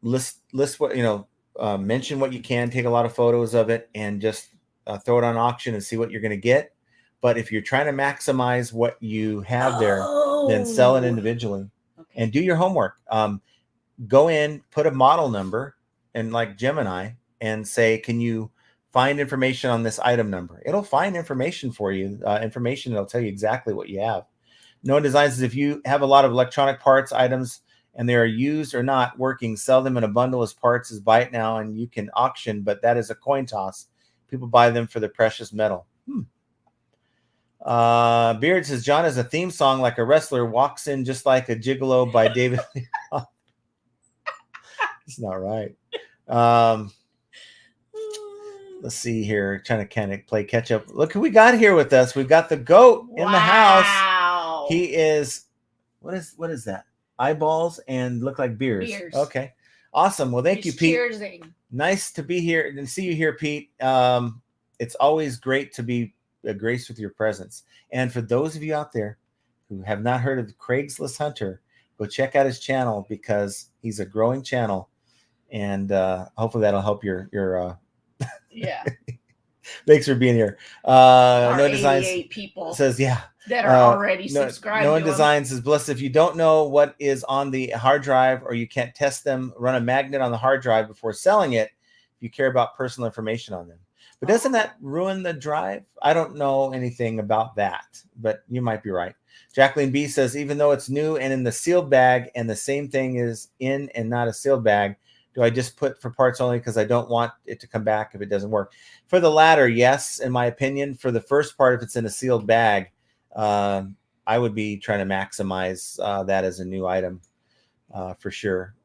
list what mention what you can, take a lot of photos of it, and just throw it on auction and see what you're going to get. But if you're trying to maximize what you have there, then sell it individually. And do your homework. Go in, put a model number, and like Gemini, and say, can you find information on this item number? It'll find information for you, information that'll tell you exactly what you have. No Design says, if you have a lot of electronic parts items and they are used or not working, sell them in a bundle as parts as buy it now, and you can auction, but that is a coin toss. People buy them for the precious metal. Beard says, John has a theme song like a wrestler, walks in just like a gigolo by David. It's not right. Let's see here. Trying to kind of play catch up. Look who we got here with us. We've got the goat in the house. He is, what is that? Eyeballs and look like beers. Okay. Awesome. Well, thank you, Pete. Cheersing. Nice to be here and see you here, Pete. It's always great to be graced with your presence. And for those of you out there who have not heard of Craigslist Hunter, go check out his channel, because he's a growing channel, and hopefully that'll help your yeah. Thanks for being here. No Designs people says, yeah, that are already subscribed. No Designs says, Bliss, if you don't know what is on the hard drive, or you can't test them, run a magnet on the hard drive before selling it if you care about personal information on them. But doesn't that ruin the drive? I don't know anything about that, but you might be right. Jacqueline B says, even though it's new and in the sealed bag, and the same thing is in and not a sealed bag, do I just put for parts only because I don't want it to come back if it doesn't work? For the latter, yes, in my opinion. For the first part, if it's in a sealed bag, I would be trying to maximize that as a new item for sure.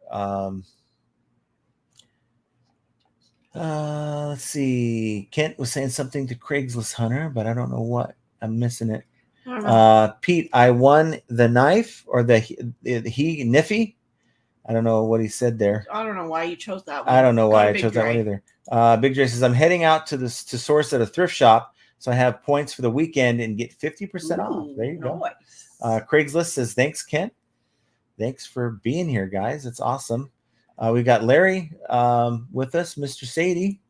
Let's see. Kent was saying something to Craigslist Hunter, but I don't know what. I'm missing it. Pete, I won the knife or the Niffy. I don't know what he said there. I don't know why you chose that one. I don't know why I chose that one either. Big Dre says, I'm heading out to source at a thrift shop, so I have points for the weekend and get 50% off. There you go. Craigslist says, thanks, Kent. Thanks for being here, guys. It's awesome. We got Larry with us, Mr. Sadie.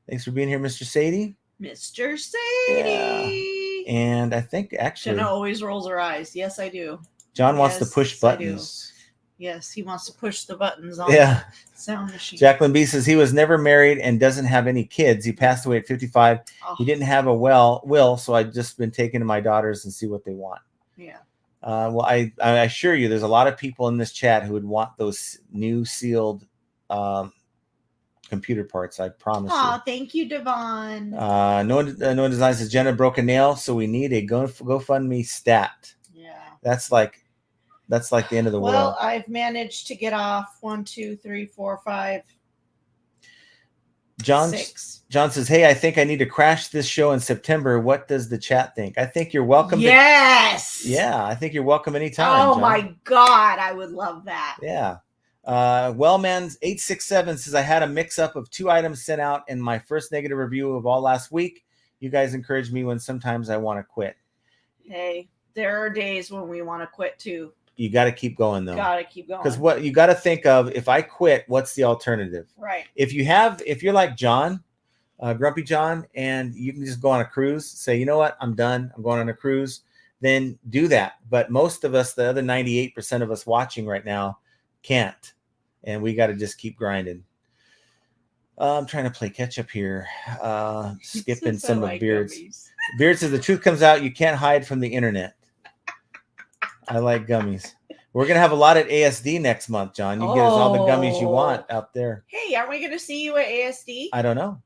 Thanks for being here, Mr. Sadie. Mr. Sadie. Yeah. And I think actually Jenna always rolls her eyes. Yes, I do. John wants to push buttons. Yes, he wants to push the buttons on the sound machine. Jacqueline B says he was never married and doesn't have any kids. He passed away at 55. Oh. He didn't have a will, so I've just been taking to my daughters and see what they want. Yeah. Well, I assure you, there's a lot of people in this chat who would want those new sealed computer parts. I promise you. Oh, thank you, Devon. No one design says Jenna broke a nail, so we need a GoFundMe stat. Yeah. That's like the end of the world. Well, I've managed to get off 1, 2, 3, 4, 5. John 6. John says, hey, I think I need to crash this show in September. What does the chat think? I think you're welcome. Yes. I think you're welcome anytime. Oh, John. My God. I would love that. Yeah. Wellman's 867 says, I had a mix up of 2 items sent out in my first negative review of all last week. You guys encourage me when sometimes I want to quit. Hey, there are days when we want to quit too. You got to keep going though. Got to keep going. Because what you got to think of, if I quit, what's the alternative? Right. If you're like John, Grumpy John, and you can just go on a cruise, say, you know what, I'm done. I'm going on a cruise. Then do that. But most of us, the other 98% of us watching right now, can't. And we got to just keep grinding. I'm trying to play catch up here. Skipping some of Beard's. Beard says the truth comes out. You can't hide from the internet. I like gummies. We're going to have a lot at ASD next month, John. You get us all the gummies you want out there. Hey, aren't we going to see you at ASD? I don't know.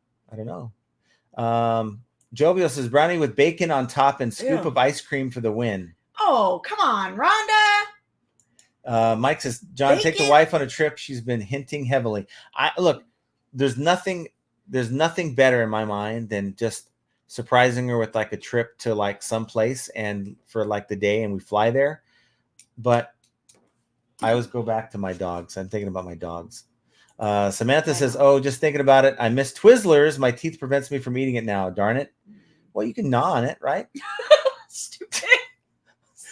Jovial says brownie with bacon on top and scoop of ice cream for the win. Oh, come on, Rhonda. Mike says, John, bacon? Take the wife on a trip. She's been hinting heavily. Look, there's nothing better in my mind than just surprising her with like a trip to like some place and for like the day and we fly there. But I always go back to my dogs. I'm thinking about my dogs. Samantha says, oh, just thinking about it. I miss Twizzlers. My teeth prevents me from eating it now. Darn it. Well, you can gnaw on it, right? Stupid.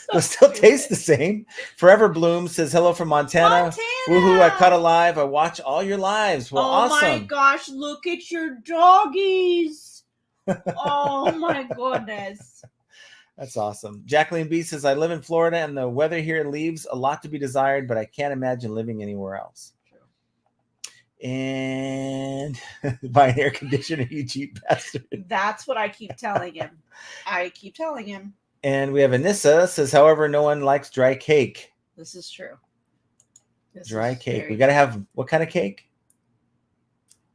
It'll still taste the same. Forever Bloom says, hello from Montana. Woohoo, I caught a live. I watch all your lives. Well, awesome. Oh my gosh, look at your doggies. Oh my goodness. That's awesome. Jacqueline B says, I live in Florida and the weather here leaves a lot to be desired, but I can't imagine living anywhere else. True. And buy an air conditioner, you cheap bastard. That's what I keep telling him. And we have Anissa says, however, no one likes dry cake. This is true. Dry cake. We got to have what kind of cake?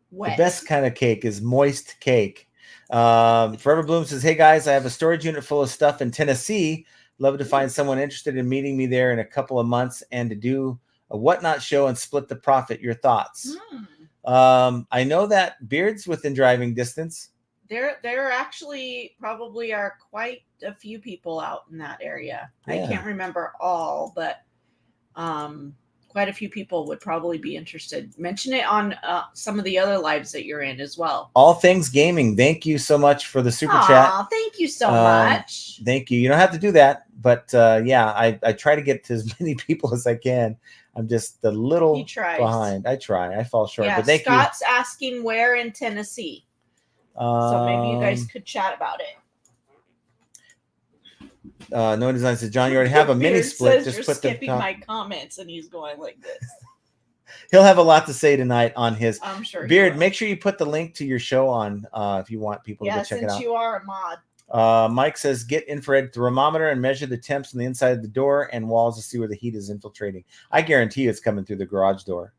Wet. The best kind of cake is moist cake. Forever Bloom says, hey guys, I have a storage unit full of stuff in Tennessee. Love to find someone interested in meeting me there in a couple of months and to do a whatnot show and split the profit. Your thoughts? I know that Beard's within driving distance. There actually probably are quite a few people out in that area. Yeah. I can't remember all, but quite a few people would probably be interested. Mention it on some of the other lives that you're in as well. All Things Gaming. Thank you so much for the super chat. Thank you so much. Thank you. You don't have to do that, but I try to get to as many people as I can. I'm just a little behind. I try. I fall short. Yeah, but thank Scott's you. asking where in Tennessee. So maybe you guys could chat about it. No Design says, John, you already have a mini split. Just put skipping my comments, and he's going like this. He'll have a lot to say tonight on his I'm sure Beard. Make sure you put the link to your show on if you want people to go check it out. Since you are a mod. Mike says, get infrared thermometer and measure the temps on the inside of the door and walls to see where the heat is infiltrating. I guarantee you it's coming through the garage door.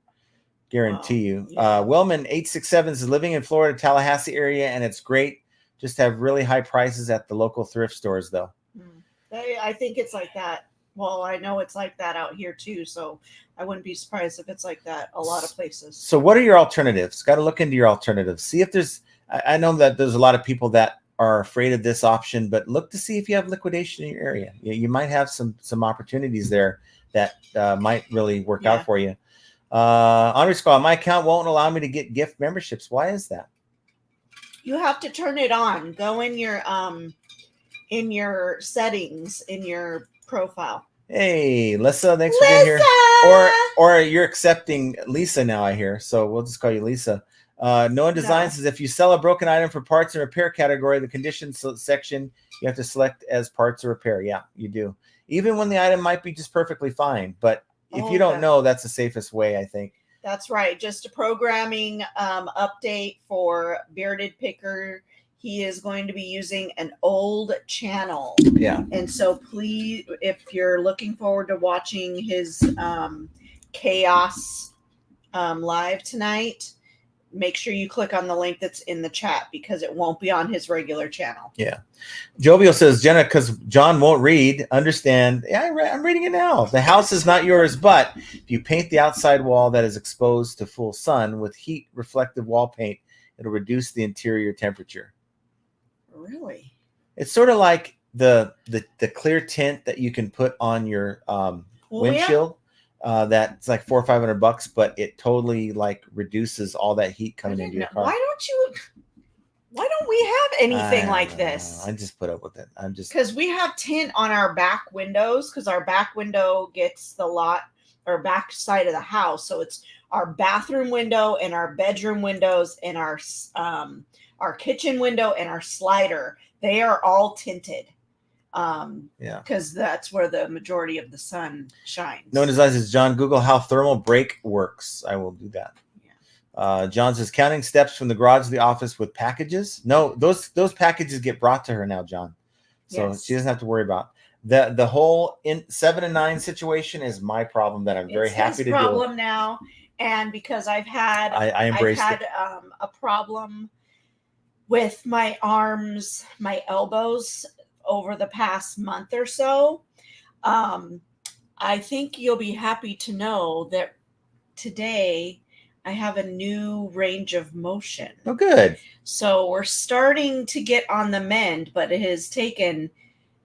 Guarantee you. Yeah. Wellman 867 is living in Florida, Tallahassee area, and it's great. Just have really high prices at the local thrift stores, though. I think it's like that. Well, I know it's like that out here too, so I wouldn't be surprised if it's like that a lot of places. So what are your alternatives? Got to look into your alternatives. See if there's, I know that there's a lot of people that are afraid of this option, but look to see if you have liquidation in your area. You might have some opportunities there that might really work out for you. Henri Squall, my account won't allow me to get gift memberships. Why is that? You have to turn it on. Go in your settings in your profile. Hey, Lisa, thanks for being here. Or you're accepting Lisa now, I hear. So we'll just call you Lisa. Noah Design says, if you sell a broken item for parts and repair category, the conditions section, you have to select as parts or repair. Yeah, you do. Even when the item might be just perfectly fine. But if you don't know, that's the safest way, I think. That's right. Just a programming update for Bearded Picker. He is going to be using an old channel. Yeah. And so please, if you're looking forward to watching his chaos live tonight, make sure you click on the link that's in the chat because it won't be on his regular channel. Yeah. Jovial says, Jenna, because John won't read, understand. Yeah, I'm reading it now. The house is not yours, but if you paint the outside wall that is exposed to full sun with heat reflective wall paint, it'll reduce the interior temperature. Really? It's sort of like the clear tint that you can put on your windshield. That's like $400 or $500, but it totally like reduces all that heat coming into your car. Why don't we have anything like this? I just put up with it. I'm just because we have tint on our back windows because our back window gets the lot or back side of the house, so it's our bathroom window and our bedroom windows and our kitchen window and our slider. They are all tinted. Because that's where the majority of the sun shines. No one designs. John, Google how thermal break works. I will do that. Yeah. John says counting steps from the garage to the office with packages. No, those packages get brought to her now, John. So she doesn't have to worry about the whole 7 and 9 situation is my problem that I'm very happy to deal with. Problem now, and because I've had a problem with my arms, my elbows over the past month or so. I think you'll be happy to know that today I have a new range of motion. Oh, good. So we're starting to get on the mend, but it has taken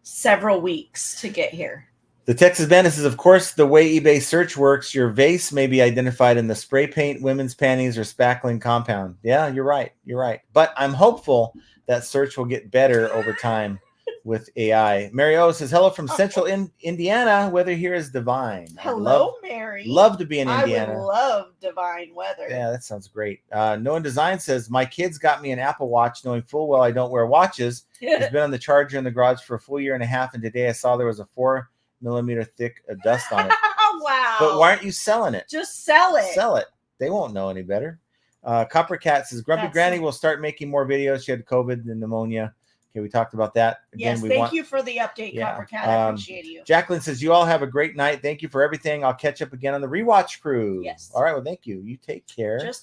several weeks to get here. The Texas Bandit says, of course, the way eBay search works, your vase may be identified in the spray paint, women's panties, or spackling compound. Yeah, you're right. You're right. But I'm hopeful that search will get better over time with AI. Mary O says, hello from Central Indiana. Weather here is divine. Hello, Mary. Love to be in Indiana. I would love divine weather. Yeah, that sounds great. No One Design says, my kids got me an Apple Watch knowing full well I don't wear watches. It's been on the charger in the garage for a full year and a half, and today I saw there was a 4mm thick of dust on it. Wow. But why aren't you selling it? Just sell it. Sell it. They won't know any better. Copper Cat says, Grumpy Granny will start making more videos. She had COVID and pneumonia. Okay, we talked about that. Again, yes, thank you for the update, Copper Cat. I appreciate you. Jacqueline says, you all have a great night. Thank you for everything. I'll catch up again on the rewatch crew. Yes. All right, well, thank you. You take care. Never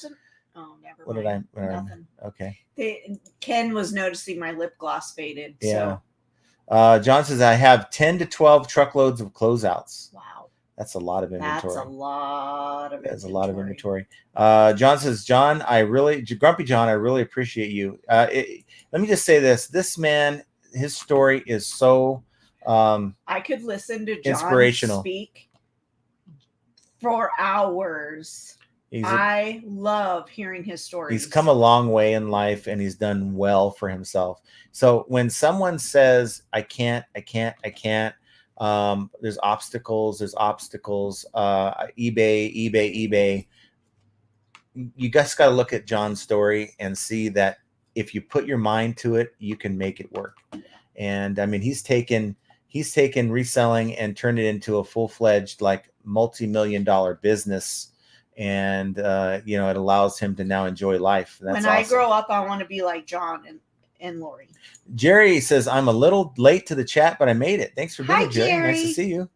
what mind. Nothing. Okay. Ken was noticing my lip gloss faded. Yeah. So. John says, I have 10 to 12 truckloads of closeouts. Wow. That's a lot of inventory. That's a lot of inventory. John says, Grumpy John, I really appreciate you. Let me just say this. This man, his story is so I could listen to John inspirational. Speak for hours. I love hearing his stories. He's come a long way in life and he's done well for himself. So when someone says, I can't, there's obstacles, eBay, you guys got to look at John's story and see that if you put your mind to it, you can make it work. And I mean, he's taken reselling and turned it into a full-fledged, like, multi-million-dollar business. And, it allows him to now enjoy life. That's when I grow up, I want to be like John and Lori. Jerry says, I'm a little late to the chat, but I made it. Thanks for being here, Jerry. Nice to see you.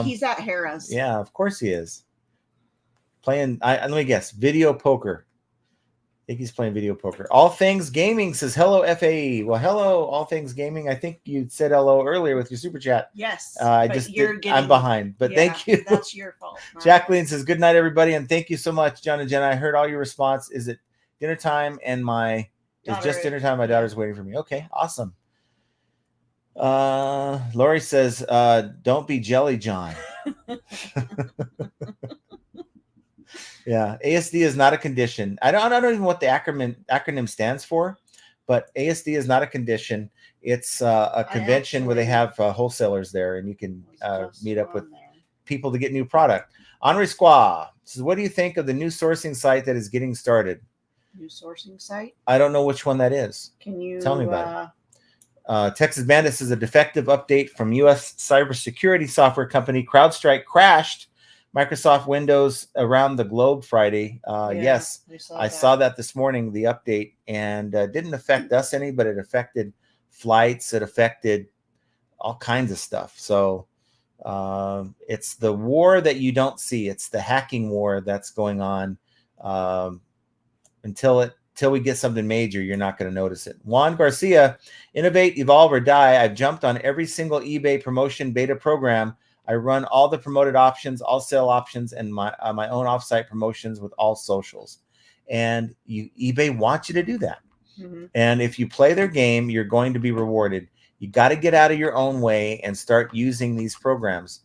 He's at Harrah's. Yeah, of course he is. Playing, let me guess, video poker. I think he's playing video poker. All Things Gaming says, hello, FAE. Well, hello, All Things Gaming. I think you said hello earlier with your super chat. Yes. I'm behind, but thank you. That's your fault. Jacqueline says, good night, everybody. And thank you so much, John and Jenna. I heard all your response. Is it dinner time? And it's just dinner time. My daughter's waiting for me. Okay, awesome. Lori says, don't be jelly, John. Yeah, ASD is not a condition. I don't know even what the acronym stands for, but ASD is not a condition. It's a convention where they have wholesalers there, and you can meet up with people to get new product. Henri Squaw says, what do you think of the new sourcing site that is getting started? New sourcing site? I don't know which one that is. Can you tell me about it? Texas Bandits is a defective update from U.S. cybersecurity software company CrowdStrike crashed Microsoft Windows around the globe Friday. Yes, I saw that this morning, the update, and didn't affect us any, but it affected flights. It affected all kinds of stuff. So it's the war that you don't see. It's the hacking war that's going on. Until we get something major, you're not going to notice it. Juan Garcia, innovate, evolve, or die. I've jumped on every single eBay promotion beta program. I run all the promoted options, all sale options, and my own offsite promotions with all socials. And eBay wants you to do that. Mm-hmm. And if you play their game, you're going to be rewarded. You got to get out of your own way and start using these programs.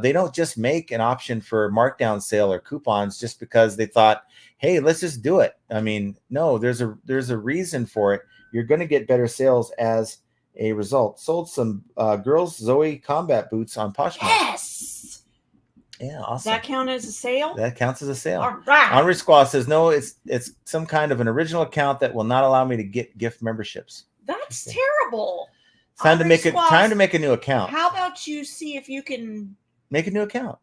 They don't just make an option for markdown sale or coupons just because they thought, hey, let's just do it. I mean, no, there's a reason for it. You're going to get better sales as a result. Sold some girls Zoe combat boots on Poshmark. Yes. Yeah, awesome. Does that count as a sale? That counts as a sale. All right. Henri Squaw says, no, it's some kind of an original account that will not allow me to get gift memberships. That's terrible. It's time to make a new account. How about you see if you can make a new account?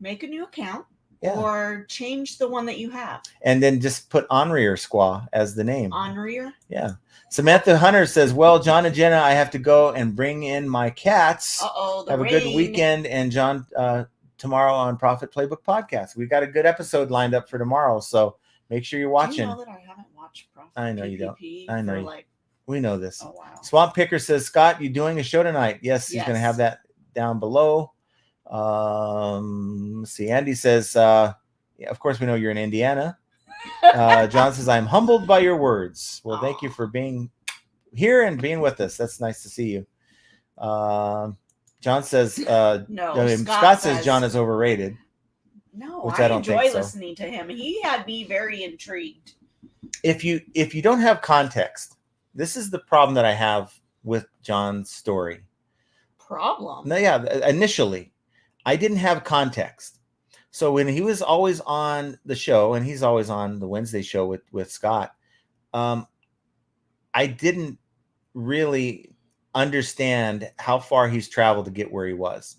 Yeah. Or change the one that you have. And then just put Henri or Squaw as the name. Henri? Yeah. Samantha Hunter says, well, John and Jenna, I have to go and bring in my cats. Have a good weekend. And John, tomorrow on Profit Playbook Podcast. We've got a good episode lined up for tomorrow. So make sure you're watching. Do you know that I haven't watched Profit I know you don't. I know. We know this. Oh, wow. Swamp Picker says, Scott, you doing a show tonight? Yes, he's going to have that down below. Let's see. Andy says, yeah, of course we know you're in Indiana. John says, I'm humbled by your words. Well, thank you for being here and being with us. That's nice to see you. John says, no, Scott says John is overrated. No, which I don't enjoy listening to him. He had me very intrigued. If you don't have context, this is the problem that I have with John's story. Problem? No, yeah, initially. I didn't have context. So when he was always on the show, and he's always on the Wednesday show with Scott, I didn't really understand how far he's traveled to get where he was,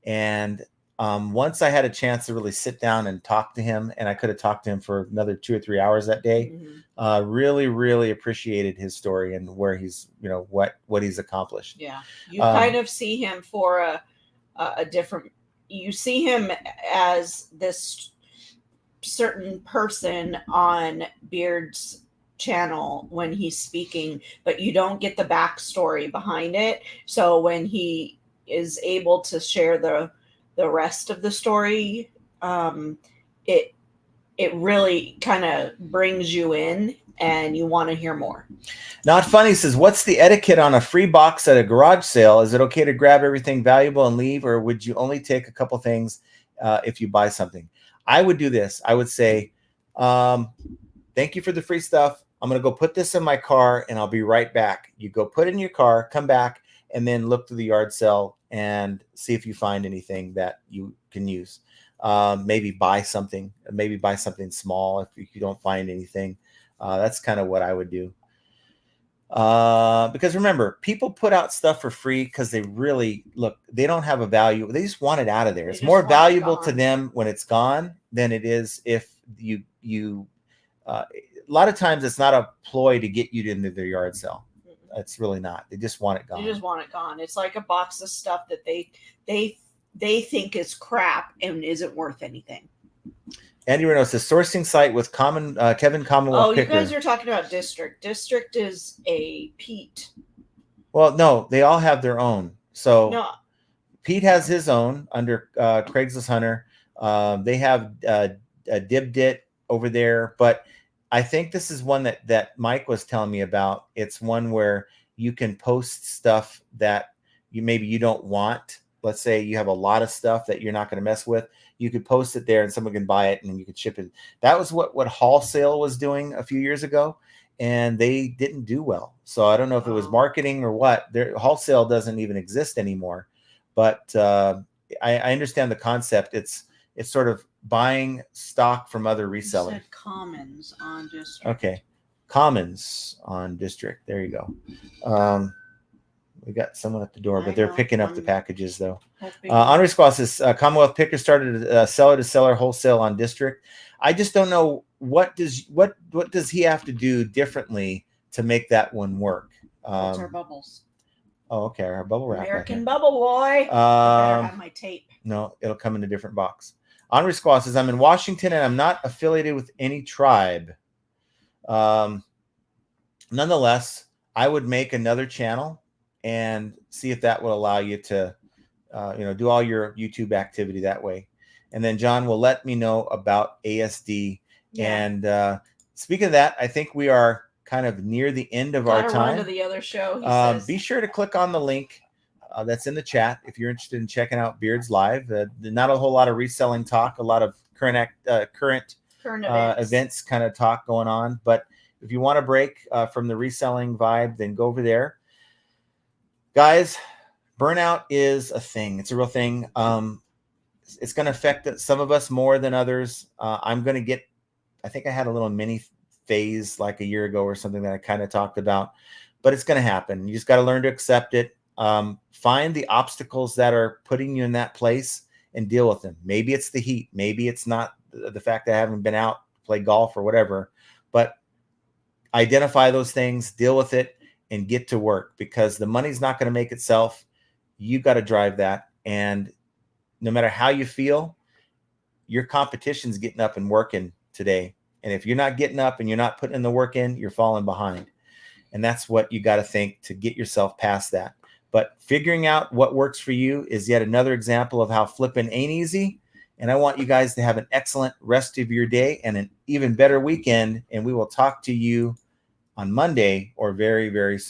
and once I had a chance to really sit down and talk to him, and I could have talked to him for another 2 or 3 hours that day, really, really appreciated his story and where he's, what he's accomplished. Yeah. You kind of see him for a different, you see him as this certain person on Beard's channel when he's speaking, but you don't get the backstory behind it. So when he is able to share the rest of the story, it really kind of brings you in and you want to hear more. Not Funny says, what's the etiquette on a free box at a garage sale? Is it okay to grab everything valuable and leave, or would you only take a couple things if you buy something? I would do this. I would say, thank you for the free stuff. I'm going to go put this in my car and I'll be right back. You go put it in your car, come back, and then look through the yard sale and see if you find anything that you can use. Maybe buy something small if you don't find anything. That's kind of what I would do. Because remember, people put out stuff for free because they really they don't have a value. They just want it out of there. It's more valuable to them when it's gone than it is if you a lot of times it's not a ploy to get you into their yard sale. It's really not. They just want it gone. They just want it gone. It's like a box of stuff that they think is crap and isn't worth anything. Andy Renault says sourcing site with Kevin Commonwealth. You guys are talking about District. District is a Pete. Well, no, they all have their own. So no. Pete has his own under Craigslist Hunter. They have a Dibdit over there, but I think this is one that Mike was telling me about. It's one where you can post stuff that you don't want, let's say you have a lot of stuff that you're not going to mess with, you could post it there and someone can buy it and then you could ship it. That was what wholesale was doing a few years ago, and they didn't do well. So I don't know if it was marketing or what. Their wholesale doesn't even exist anymore, but I understand the concept. It's sort of buying stock from other resellers. You said commons on district. Okay, commons on district. There you go. We got someone at the door, but they're picking up the packages though. Henri Squaw says Commonwealth Picker started seller to seller wholesale on district. I just don't know what does he have to do differently to make that one work. What's our bubbles? Oh, okay, our bubble wrap. American bubble boy. I better have my tape. No, it'll come in a different box. Henri Squaw says I'm in Washington and I'm not affiliated with any tribe. Nonetheless, I would make another channel and see if that will allow you to, do all your YouTube activity that way. And then John will let me know about ASD. Yeah. And speaking of that, I think we are kind of near the end of our time. Run to the other show. Be sure to click on the link that's in the chat if you're interested in checking out Beards Live. Not a whole lot of reselling talk, a lot of current events kind of talk going on. But if you want to break from the reselling vibe, then go over there. Guys, burnout is a thing. It's a real thing. It's going to affect some of us more than others. I'm going to get, I think I had a little mini phase like a year ago or something that I kind of talked about, but it's going to happen. You just got to learn to accept it. Find the obstacles that are putting you in that place and deal with them. Maybe it's the heat. Maybe it's not the fact that I haven't been out to play golf or whatever, but identify those things, deal with it, and get to work, because the money's not going to make itself. You got to drive that. And no matter how you feel, your competition's getting up and working today. And if you're not getting up and you're not putting in the work in, you're falling behind. And that's what you got to think to get yourself past that. But figuring out what works for you is yet another example of how flipping ain't easy. And I want you guys to have an excellent rest of your day and an even better weekend. And we will talk to you on Monday or very, very soon.